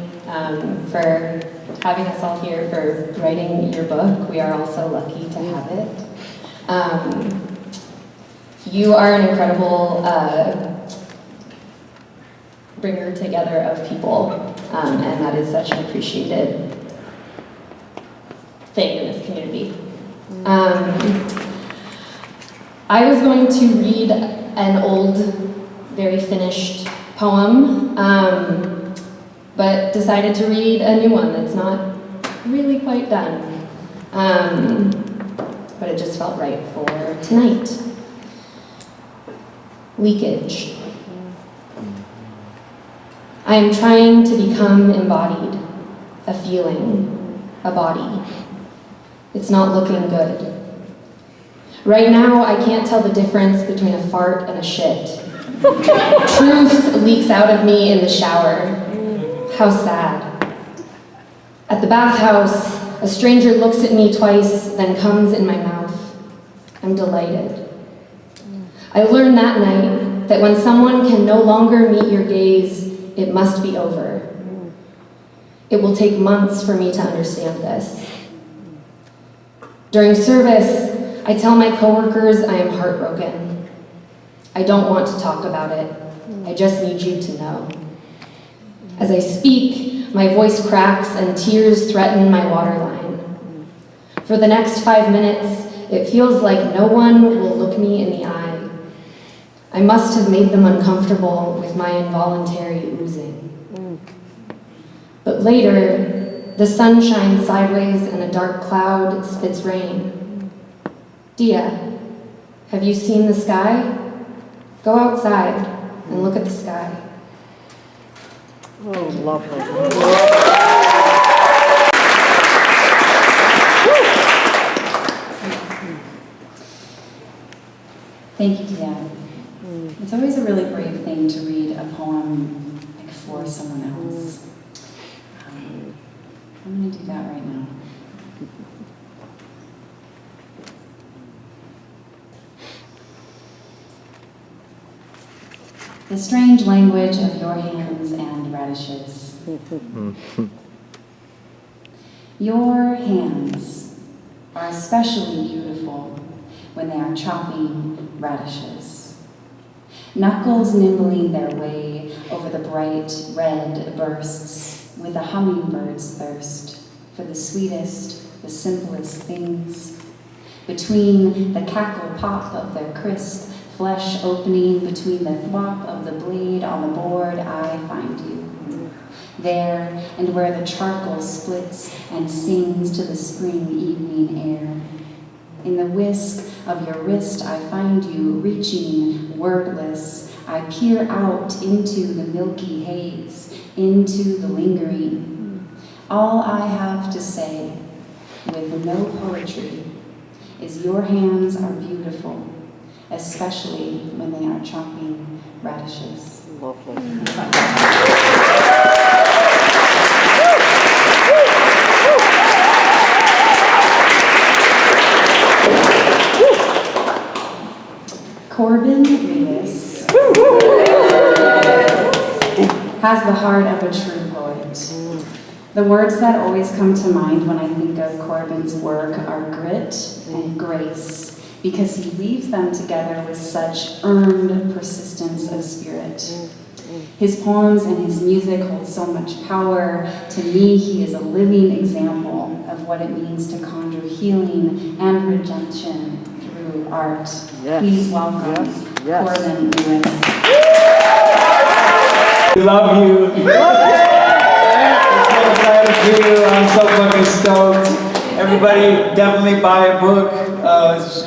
for having us all here, for writing your book. We are all so lucky to have it. You are an incredible bringer together of people, and that is such an appreciated thing in this community. I was going to read an old, very finished poem, but decided to read a new one that's not really quite done, but it just felt right for tonight. Leakage. I am trying to become embodied, a feeling, a body. It's not looking good. Right now, I can't tell the difference between a fart and a shit. Truth leaks out of me in the shower. How sad. At the bathhouse, a stranger looks at me twice, then comes in my mouth. I'm delighted. I learned that night that when someone can no longer meet your gaze, it must be over. It will take months for me to understand this. During service, I tell my coworkers I am heartbroken. I don't want to talk about it. I just need you to know. As I speak, my voice cracks and tears threaten my waterline. For the next 5 minutes, it feels like no one will look me in the eye. I must have made them uncomfortable with my involuntary oozing. But later, the sun shines sideways and a dark cloud spits rain. Dia, have you seen the sky? Go outside and look at the sky. Oh, lovely. Thank you, Dia. It's always a really brave thing to read a poem for someone else. I'm going to do that right now. The strange language of your hands and radishes. Your hands are especially beautiful when they are chopping radishes. Knuckles nimbling their way over the bright red bursts with a hummingbird's thirst for the sweetest, the simplest things. Between the cackle pop of their crisp flesh opening, between the thwop of the blade on the board, I find you. There, and where the charcoal splits and sings to the spring evening air. In the whisk of your wrist, I find you reaching wordless. I peer out into the milky haze, into the lingering. All I have to say, with no poetry, is your hands are beautiful, especially when they are chopping radishes. Lovely. Corbin has the heart of a true poet. The words that always come to mind when I think of Corbin's work are grit and grace, because he weaves them together with such earned persistence of spirit. His poems and his music hold so much power. To me, he is a living example of what it means to conjure healing and redemption through art. Yes. Please welcome Yes. Corbin Lewis. We love you. I'm so glad to see you. I'm so fucking stoked. Everybody, definitely buy a book.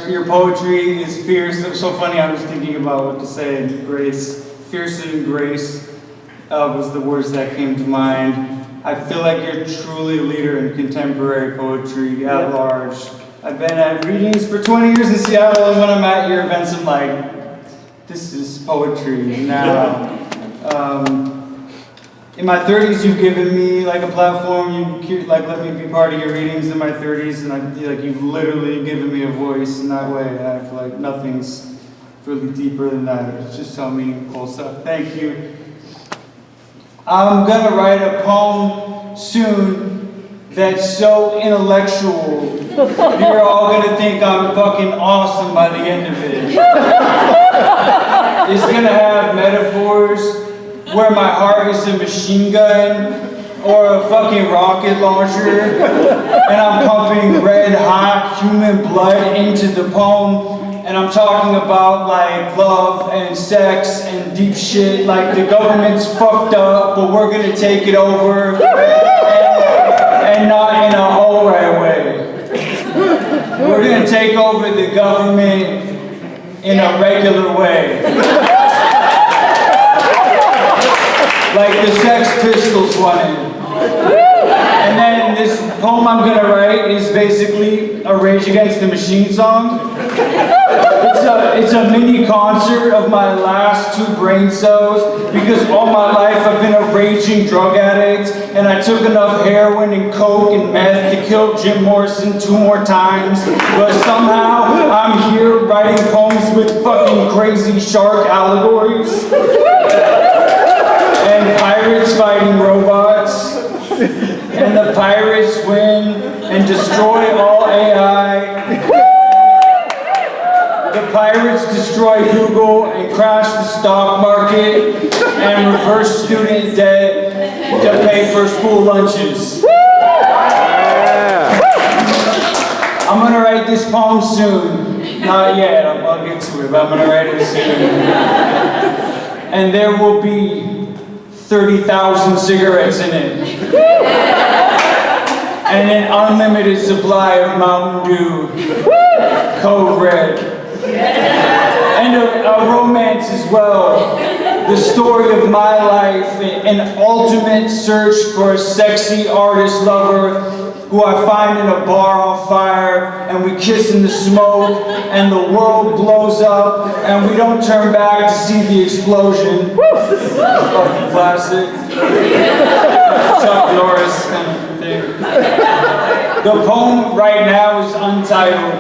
Your poetry is fierce. It was so funny. I was thinking about what to say. Grace, fierce and grace was the words that came to mind. I feel like you're truly a leader in contemporary poetry at large. I've been at readings for 20 years in Seattle, and when I'm at your events, I'm like, this is poetry now. In my 30s, you've given me like a platform. You like let me be part of your readings in my 30s, and I feel like you've literally given me a voice in that way. And I feel like nothing's really deeper than that. It's just so meaningful. So thank you. I'm gonna write a poem soon that's so intellectual. You're all gonna think I'm fucking awesome by the end of it. It's gonna have metaphors where my heart is a machine gun or a fucking rocket launcher, and I'm pumping red hot human blood into the poem, and I'm talking about like love and sex and deep shit, like the government's fucked up, but we're gonna take it over, and not in a alright way. We're gonna take over the government in a regular way. Like the Sex Pistols wanted. And then this poem I'm gonna write is basically a Rage Against the Machine song. It's a mini concert of my last 2 brain cells, because all my life I've been a raging drug addict, and I took enough heroin and coke and meth to kill Jim Morrison 2 more times, but somehow I'm here writing poems with fucking crazy shark allegories. And pirates fighting robots, and the pirates win and destroy all AI. The pirates destroy Google and crash the stock market and reverse student debt to pay for school lunches. I'm gonna write this poem soon. Not yet, I'll get to it, but I'm gonna write it soon. And there will be 30,000 cigarettes in it. And an unlimited supply of Mountain Dew. Code Red. And a romance as well. The story of my life, an ultimate search for a sexy artist lover who I find in a bar on fire, and we kiss in the smoke, and the world blows up, and we don't turn back to see the explosion. Fucking classic. Chuck Norris kind of thing. The poem right now is untitled.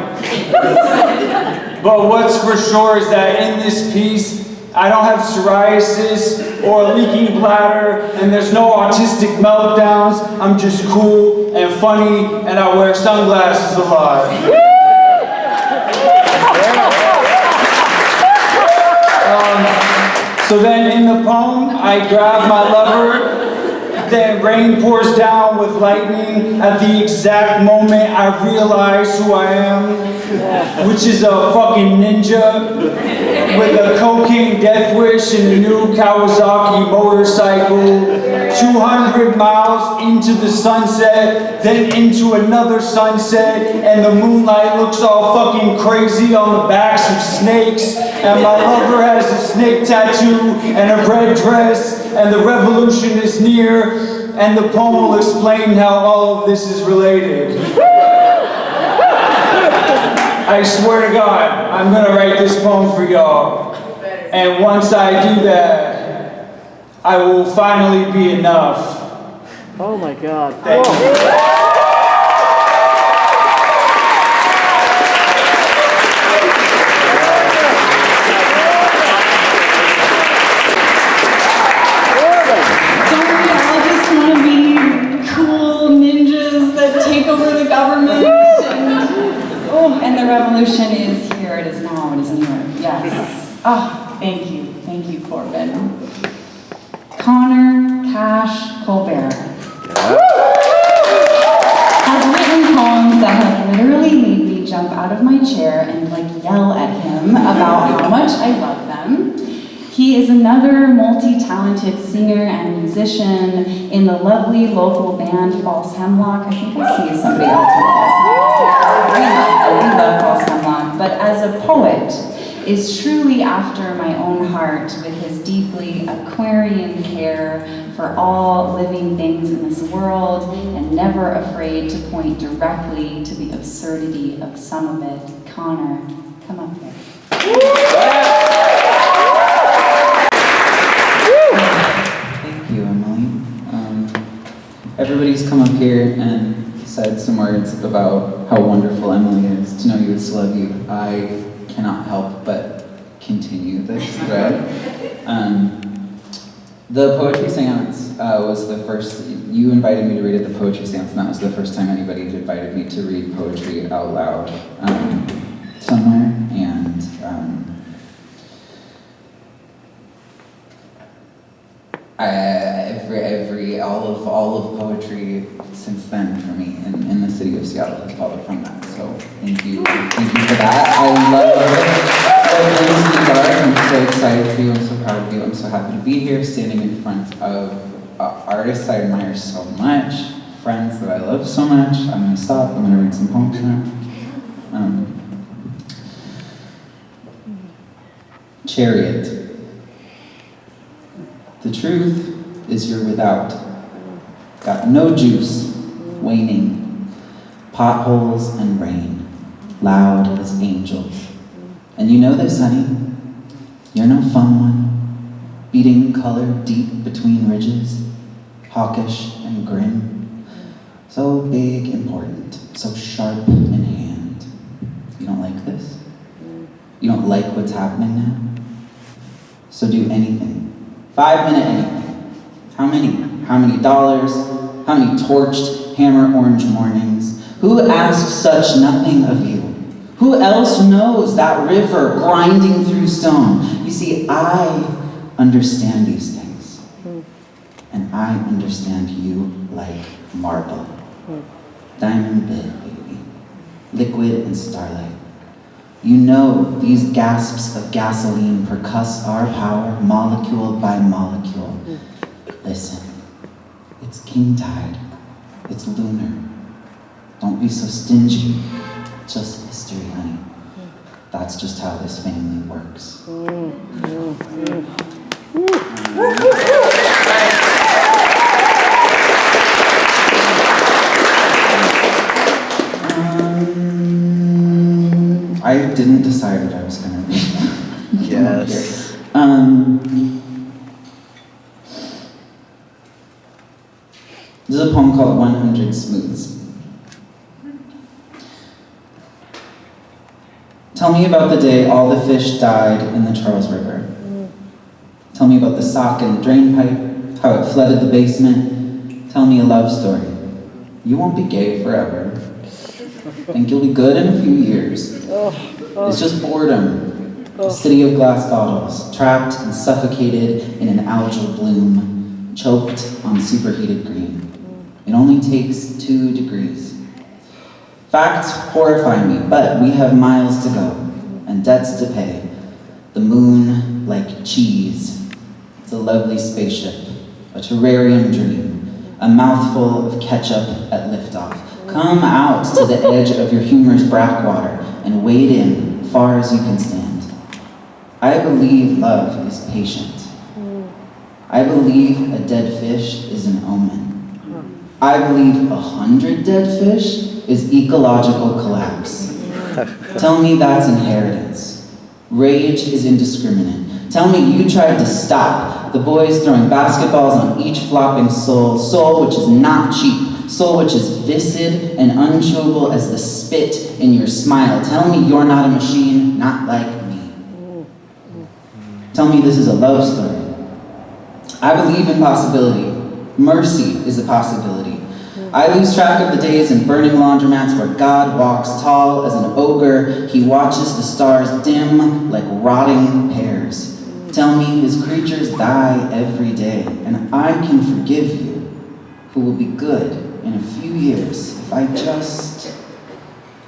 But what's for sure is that in this piece, I don't have psoriasis or a leaking bladder, and there's no autistic meltdowns. I'm just cool and funny, and I wear sunglasses a lot. So then in the poem, I grab my lover, then rain pours down with lightning. At the exact moment I realize who I am, which is a fucking ninja with a cocaine death wish and a new Kawasaki motorcycle. 200 miles into the sunset, then into another sunset, and the moonlight looks all fucking crazy on the backs of snakes, and my lover has a snake tattoo and a red dress, and the revolution is near, and the poem will explain how all of this is related. I swear to God, I'm gonna write this poem for y'all, and once I do that, I will finally be enough. Oh my God. Thank you. Don't we all just want to be cool ninjas that take over the government? And the revolution is here, it is now, it is near. Yes. Oh, thank you. Thank you, Corbin. Connor Cash Colbert has written poems that have literally made me jump out of my chair and yell at him about how much I love them. He is another multi-talented singer and musician in the lovely local band False Hemlock. I think I see somebody else with False Hemlock. We love False Hemlock. But as a poet, is truly after my own heart with his deeply Aquarian care for all living things in this world, and never afraid to point directly to the absurdity of some of it. Connor, come up here. Thank you, Emily. Everybody's come up here and said some words about how wonderful Emily is. To know you is to love you. I cannot help but continue this thread. The poetry seance was the first, you invited me to read at the poetry seance, and that was the first time anybody had invited me to read poetry out loud somewhere, and all of poetry since then for me in the city of Seattle has followed from that. So thank you for that. I love I'm so excited for you. I'm so proud of you. I'm so happy to be here, standing in front of artists I admire so much, friends that I love so much. I'm gonna stop. I'm gonna read some poems now. Chariot. The truth is you're without. Got no juice, waning, potholes and rain, loud as angels. And you know this, honey, you're no fun one, beating color deep between ridges, hawkish and grim, so big, important, so sharp in hand. You don't like this? You don't like what's happening now? So do anything, 5-minute anything. How many? How many dollars? How many torched hammer orange mornings? Who asks such nothing of you? Who else knows that river grinding through stone? You see, I understand these things. And I understand you like marble. Diamond bit, baby. Liquid and starlight. You know these gasps of gasoline percuss our power molecule by molecule. Listen. It's king tide. It's lunar. Don't be so stingy. Just history, honey. That's just how this family works. I didn't decide what I was going to read. Yes. This is a poem called 100 Smooths. Tell me about the day all the fish died in the Charles River. Tell me about the sock in the drain pipe, how it flooded the basement. Tell me a love story. You won't be gay forever. Think you'll be good in a few years. It's just boredom. A city of glass bottles, trapped and suffocated in an algal bloom, choked on superheated green. It only takes 2 degrees. Facts horrify me, but we have miles to go and debts to pay. The moon, like cheese, it's a lovely spaceship, a terrarium dream, a mouthful of ketchup at liftoff. Come out to the edge of your humorous backwater and wade in far as you can stand. I believe love is patient. I believe a dead fish is an omen. I believe 100 dead fish is ecological collapse. Tell me that's inheritance. Rage is indiscriminate. Tell me you tried to stop the boys throwing basketballs on each flopping soul which is not cheap, soul which is viscid and unchewable as the spit in your smile. Tell me you're not a machine, not like me. Tell me this is a love story. I believe in possibility. Mercy is a possibility. I lose track of the days in burning laundromats where God walks tall as an ogre. He watches the stars dim like rotting pears. Tell me his creatures die every day, and I can forgive you, who will be good in a few years if I just...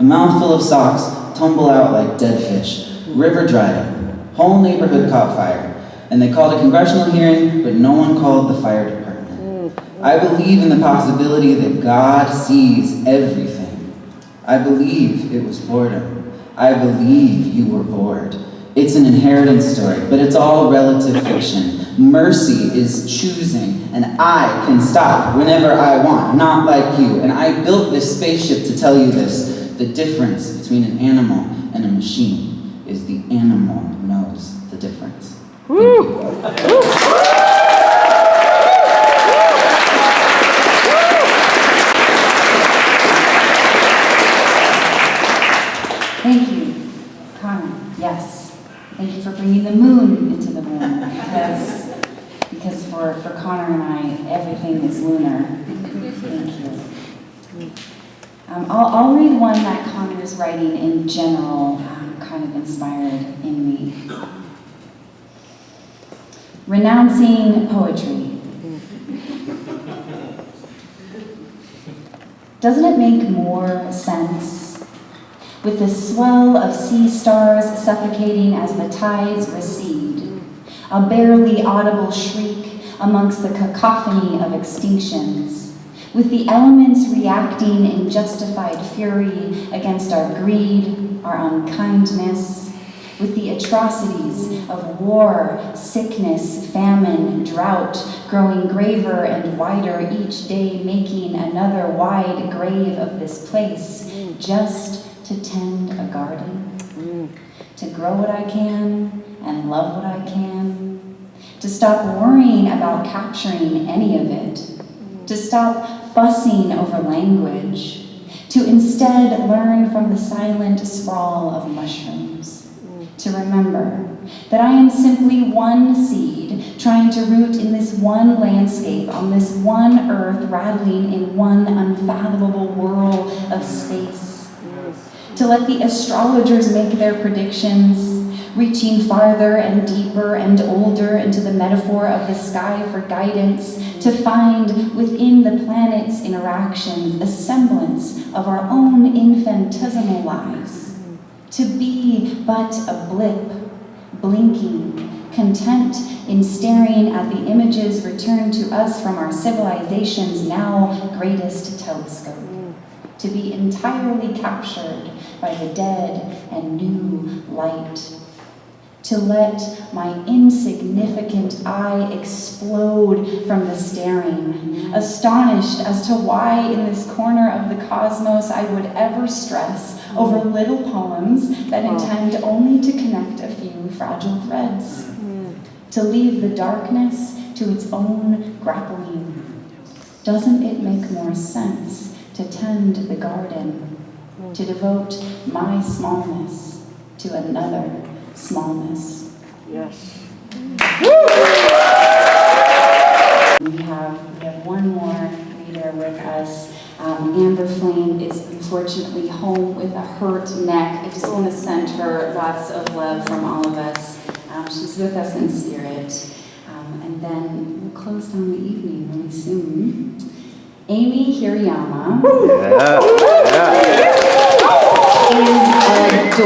A mouthful of socks tumble out like dead fish. River dried up. Whole neighborhood caught fire. And they called a congressional hearing, but no one called the fire department. I believe in the possibility that God sees everything. I believe it was boredom. I believe you were bored. It's an inheritance story, but it's all relative fiction. Mercy is choosing, and I can stop whenever I want, not like you. And I built this spaceship to tell you this. The difference between an animal and a machine is the animal knows the difference. Thank you. Thank you, Connor. Yes. Thank you for bringing the moon into the room, because for Connor and I, everything is lunar. Thank you. I'll read one that Connor's writing in general kind of inspired in me. Renouncing poetry. Doesn't it make more sense? With the swell of sea stars suffocating as the tides recede, a barely audible shriek amongst the cacophony of extinctions, with the elements reacting in justified fury against our greed, our unkindness, with the atrocities of war, sickness, famine, drought, growing graver and wider each day, making another wide grave of this place, just to tend a garden, to grow what I can and love what I can, to stop worrying about capturing any of it, to stop fussing over language, to instead learn from the silent sprawl of mushrooms, to remember that I am simply one seed trying to root in this one landscape, on this one earth, rattling in one unfathomable whirl of space. To let the astrologers make their predictions, reaching farther and deeper and older into the metaphor of the sky for guidance, to find within the planet's interactions a semblance of our own infinitesimal lives, to be but a blip, blinking, content in staring at the images returned to us from our civilization's now greatest telescope, to be entirely captured by the dead and new light, to let my insignificant eye explode from the staring, astonished as to why in this corner of the cosmos I would ever stress over little poems that intend only to connect a few fragile threads, to leave the darkness to its own grappling. Doesn't it make more sense to tend the garden, to devote my smallness to another smallness. Yes. We have one more reader with us. Amber Flame is unfortunately home with a hurt neck. I just want to send her lots of love from all of us. She's with us in spirit. And then we'll close down the evening really soon. Amy Hirayama is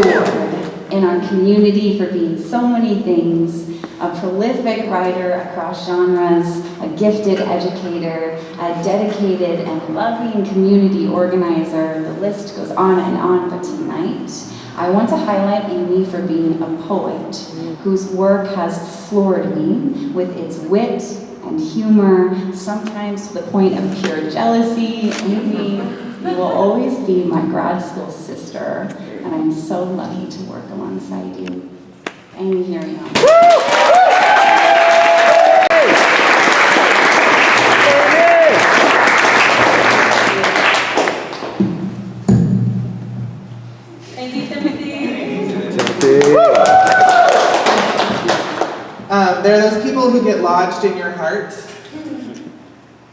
adored in our community for being so many things. A prolific writer across genres, a gifted educator, a dedicated and loving community organizer. The list goes on, but tonight I want to highlight Amy for being a poet whose work has floored me with its wit and humor, sometimes to the point of pure jealousy. Amy, you will always be my grad school sister, and I'm so lucky to work alongside you. Amy Hirayama. Thank you, Timothy. There are those people who get lodged in your heart.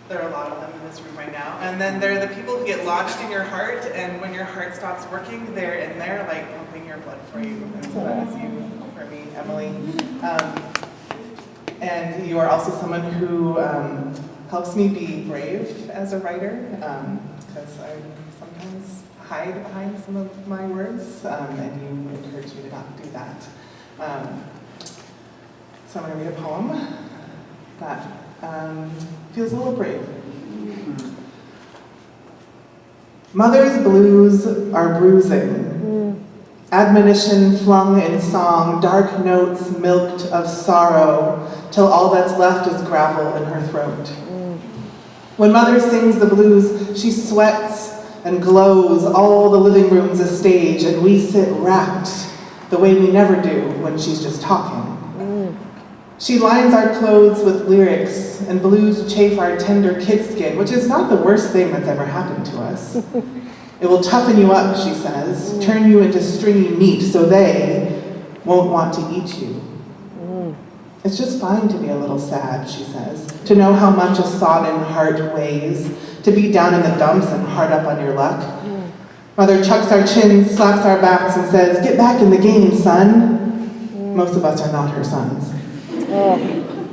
There are a lot of them in this room right now. And then there are the people who get lodged in your heart, and when your heart stops working, they're in there, like pumping your blood for you. And so that is you for me, Emily. And you are also someone who helps me be brave as a writer, because I sometimes hide behind some of my words, and you encourage me to not do that. So I'm going to read a poem that feels a little brave. Mother's blues are bruising, admonition flung in song, dark notes milked of sorrow, till all that's left is gravel in her throat. When mother sings the blues, she sweats and glows, all the living room's a stage, and we sit rapt the way we never do when she's just talking. She lines our clothes with lyrics, and blues chafe our tender kid skin, which is not the worst thing that's ever happened to us. It will toughen you up, she says, turn you into stringy meat so they won't want to eat you. It's just fine to be a little sad, she says, to know how much a sodden heart weighs, to be down in the dumps and hard up on your luck. Mother chucks our chins, slaps our backs, and says, get back in the game, son. Most of us are not her sons.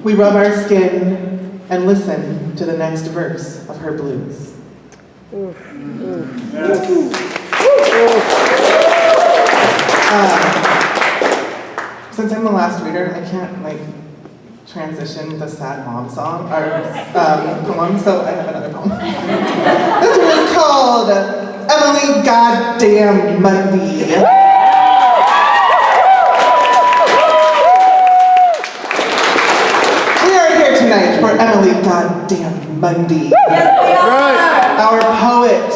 We rub our skin and listen to the next verse of her blues. Since I'm the last reader, I can't transition the sad mom song or poem, so I have another poem. This one is called Emily Goddamn Mundy. Tonight for Emily Goddamn Mundy. Yes, we are. Our poet,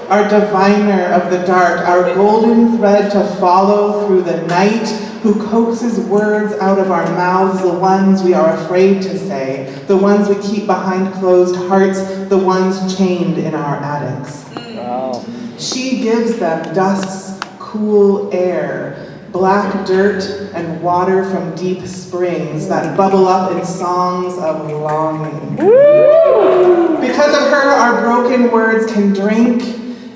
our diviner of the dark, our golden thread to follow through the night, who coaxes words out of our mouths, the ones we are afraid to say, the ones we keep behind closed hearts, the ones chained in our attics. Wow. She gives them dusk's cool air, black dirt and water from deep springs that bubble up in songs of longing. Because of her, our broken words can drink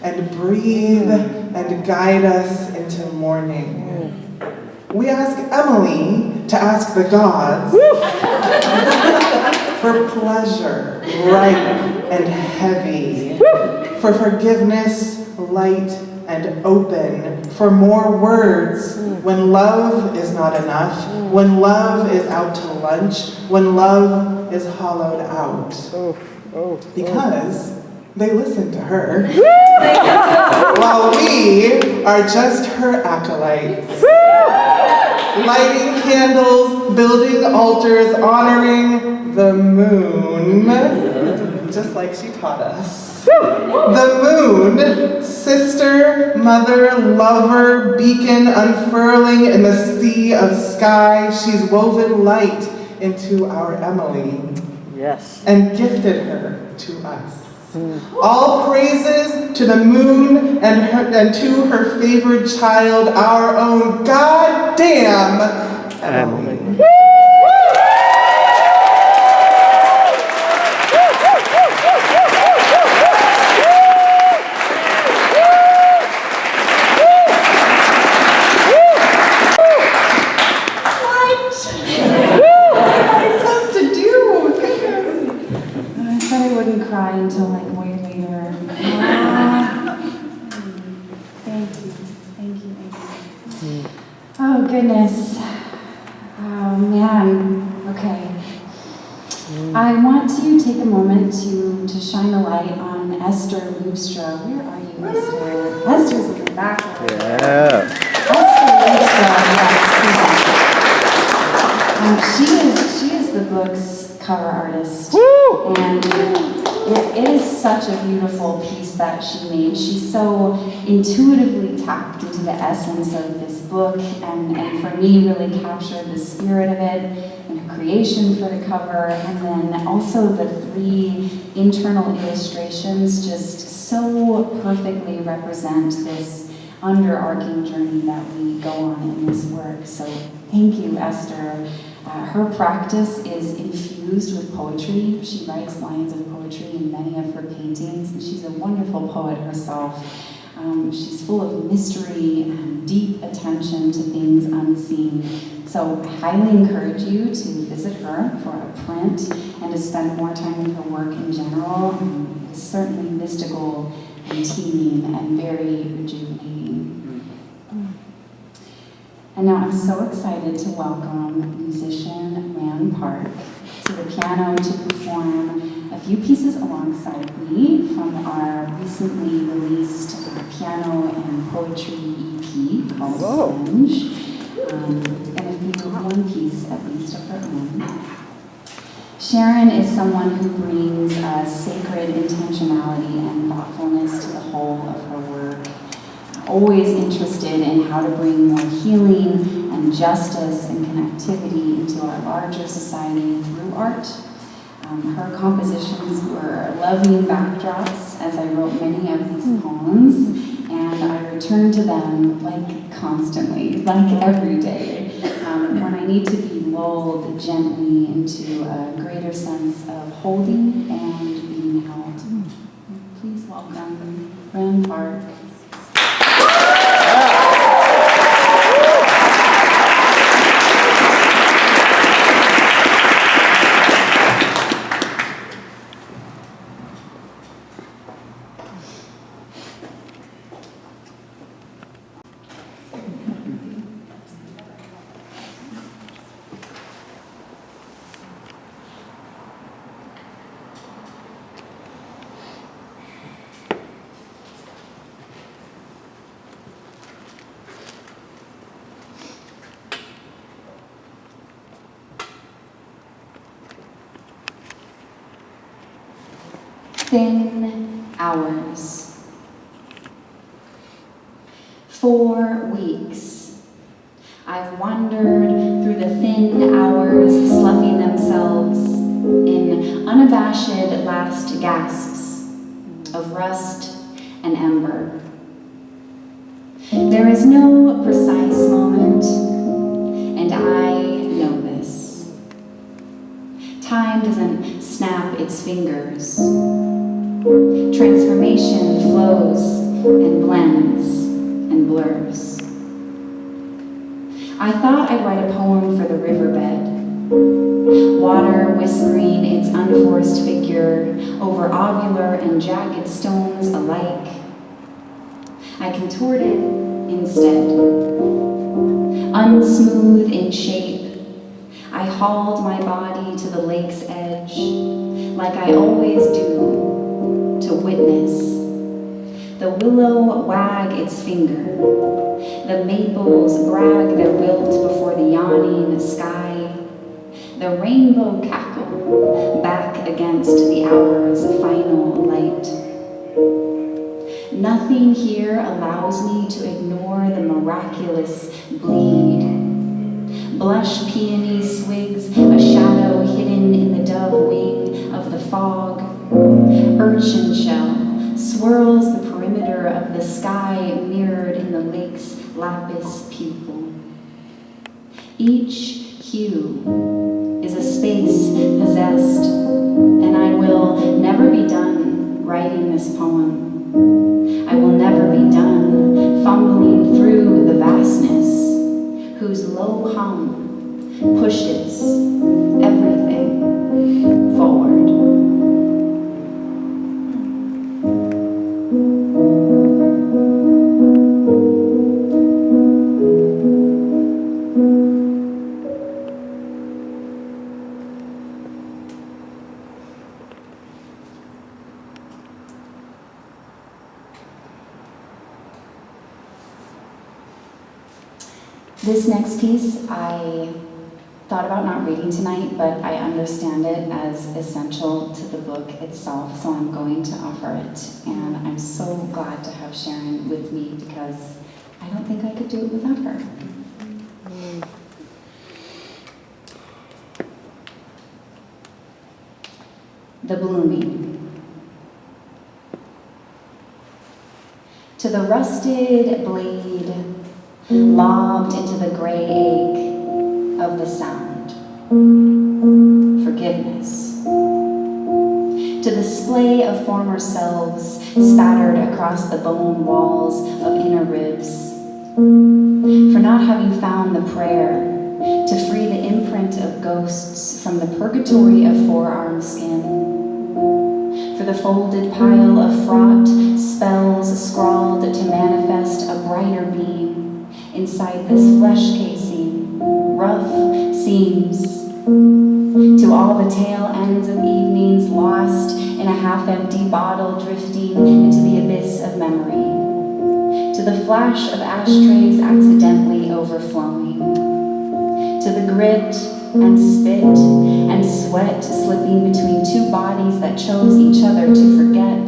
and breathe and guide us into morning. We ask Emily to ask the gods for pleasure, ripe and heavy, for forgiveness, light and open, for more words when love is not enough, when love is out to lunch, when love is hollowed out. Because they listen to her, while we are just her acolytes, lighting candles, building altars, honoring the moon, just like she taught us. The moon, sister, mother, lover, beacon unfurling in the sea of sky, she's woven light into our Emily. Yes. And gifted her to us. All praises to the moon and to her favored child, our own goddamn Emily. Cry until like way later. Thank you. Oh goodness. Oh man. Okay. I want to take a moment to shine a light on Esther Loopstra. Where are you, Esther? Esther's in the back. Yeah. Esther Loopstra, yes. She is the book's cover artist. Woo! And it is such a beautiful piece that she made. She so intuitively tapped into the essence of this book and for me really captured the spirit of it and her creation for the cover, and then also the 3 internal illustrations just so perfectly represent this underarching journey that we go on in this work. So thank you, Esther. Her practice is infused with poetry. She writes lines of poetry in many of her paintings, and she's a wonderful poet herself. She's full of mystery and deep attention to things unseen. So I highly encourage you to visit her for a print and to spend more time with her work in general. It's certainly mystical and teeming and very rejuvenating. And now I'm so excited to welcome musician Rand Park to the piano to perform a few pieces alongside me from our recently released piano and poetry EP called Sponge, and a few one piece at least of her own. Sharon is someone who brings a sacred intentionality and thoughtfulness to the whole of her work. Always interested in how to bring more healing and justice and connectivity into our larger society through art. Her compositions were loving backdrops as I wrote many of these poems, and I return to them like constantly, like every day, when I need to be lulled gently into a greater sense of holding and being held. Please welcome Rand Park. Thin hours. 4 weeks. I've wandered through the thin hours, sloughing themselves in unabashed last gasps of rust and ember. There is no precise moment, and I know this. Time doesn't snap its fingers. Transformation flows and blends and blurs. I thought I'd write a poem for the riverbed. Water whispering its unforced figure over ovular and jagged stones alike. I contoured it instead. Unsmooth in shape, I hauled my body to the lake's edge, like I always do, to witness. The willow wag its finger. The maples brag their wilt before the yawning sky. The rainbow cackle back against the hour's final light. Nothing here allows me to ignore the miraculous bleed. Blush peony swigs, a shadow hidden in the dove wing of the fog. Urchin shell sky mirrored in the lake's lapis pupil. Each hue is a space possessed, and I will never be done writing this poem. I will never be done fumbling through the vastness whose low hum pushes everything forward. This next piece, I thought about not reading tonight, but I understand it as essential to the book itself, so I'm going to offer it. And I'm so glad to have Sharon with me because I don't think I could do it without her. The blooming. To the rusted blade lobbed into the gray ache of the sound. Forgiveness. To the splay of former selves spattered across the bone walls of inner ribs. For not having found the prayer to free the imprint of ghosts from the purgatory of forearm skin. For the folded pile of fraught spells scrawled to manifest a brighter beam inside this flesh casing, rough seams, to all the tail ends of evenings lost in a half-empty bottle drifting into the abyss of memory, to the flash of ashtrays accidentally overflowing, to the grit and spit and sweat slipping between two bodies that chose each other to forget.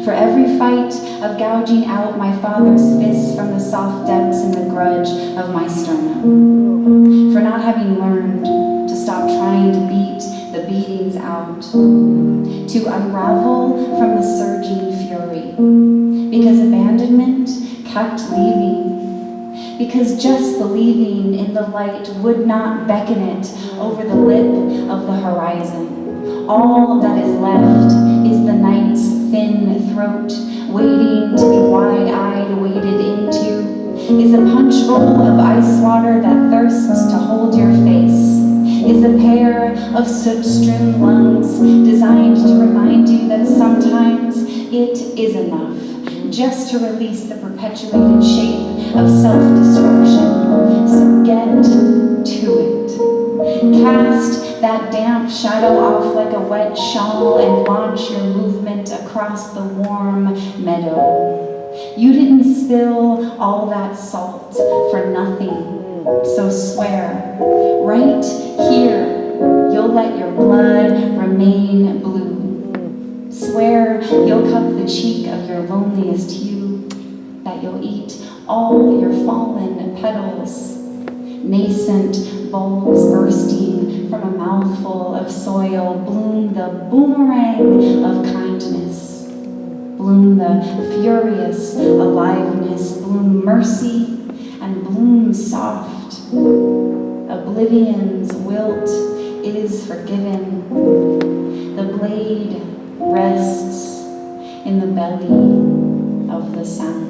For every fight of gouging out my father's fists from the soft depths and the grudge of my sternum. For not having learned to stop trying to beat the beatings out. To unravel from the surging fury. Because abandonment kept leaving. Because just believing in the light would not beckon it over the lip of the horizon. All that is left is the night's thin throat, waiting to be wide-eyed, waded into, is a punch bowl of ice water that thirsts to hold your face, is a pair of soot-strewn lungs designed to remind you that sometimes it is enough just to release the perpetuated shape of self-destruction. So get to it. Cast that damp shadow off like a wet shawl and launch your movement across the warm meadow. You didn't spill all that salt for nothing, so swear, right here, you'll let your blood remain blue. Swear you'll cup the cheek of your loneliest hue, that you'll eat all your fallen petals, nascent bulbs bursting from a mouthful of soil. Bloom the boomerang of kindness. Bloom the furious aliveness. Bloom mercy and bloom soft. Oblivion's wilt is forgiven. The blade rests in the belly of the sound.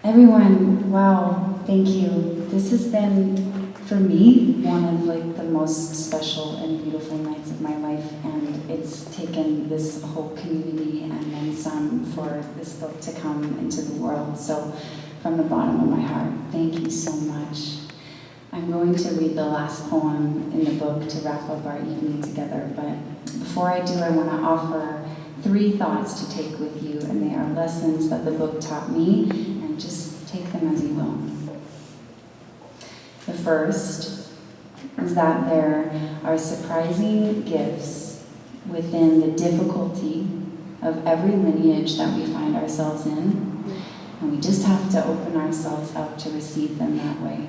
Everyone, wow, thank you. This has been, for me, one of like the most special and beautiful nights of my life, and it's taken this whole community and then some for this book to come into the world. So from the bottom of my heart, thank you so much. I'm going to read the last poem in the book to wrap up our evening together, but before I do, I want to offer 3 thoughts to take with you, and they are lessons that the book taught me, and just take them as you will. The first is that there are surprising gifts within the difficulty of every lineage that we find ourselves in, and we just have to open ourselves up to receive them that way.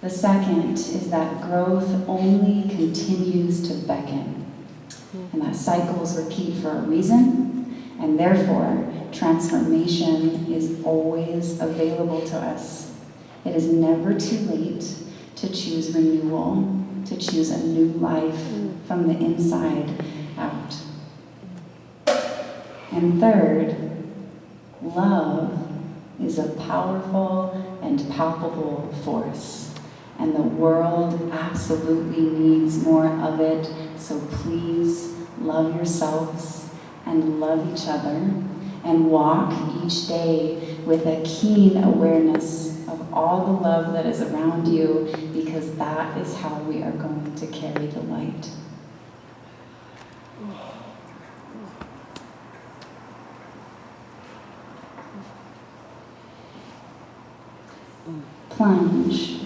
The second is that growth only continues to beckon, and that cycles repeat for a reason, and therefore transformation is always available to us. It is never too late to choose renewal, to choose a new life from the inside out. And third, love is a powerful and palpable force. And the world absolutely needs more of it, so please love yourselves and love each other and walk each day with a keen awareness of all the love that is around you, because that is how we are going to carry the light. Plunge.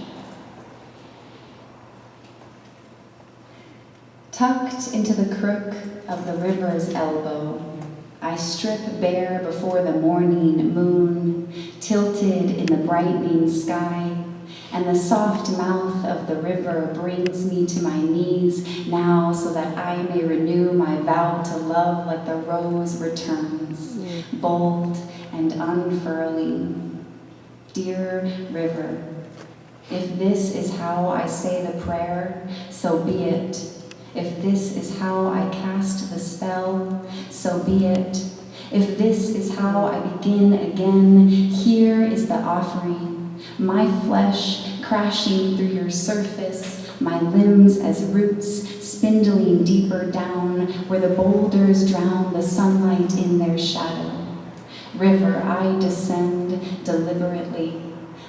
Tucked into the crook of the river's elbow, I strip bare before the morning moon, tilted in the brightening sky, and the soft mouth of the river brings me to my knees now, so that I may renew my vow to love like the rose returns, bold and unfurling. Dear river, if this is how I say the prayer, so be it. If this is how I cast the spell, so be it. If this is how I begin again, here is the offering. My flesh crashing through your surface, my limbs as roots spindling deeper down, where the boulders drown the sunlight in their shadow. River, I descend deliberately.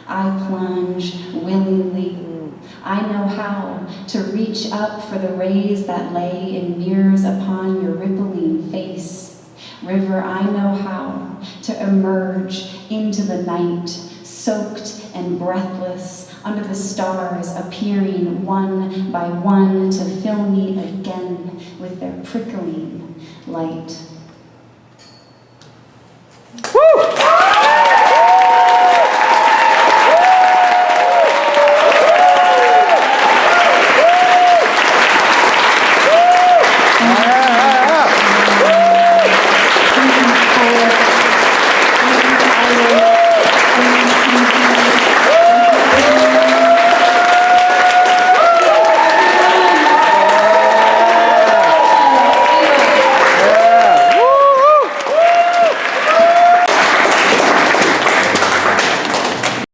I plunge willingly. I know how to reach up for the rays that lay in mirrors upon your rippling face. River, I know how to emerge into the night, soaked and breathless, under the stars appearing one by one to fill me again with their prickling light. Woo!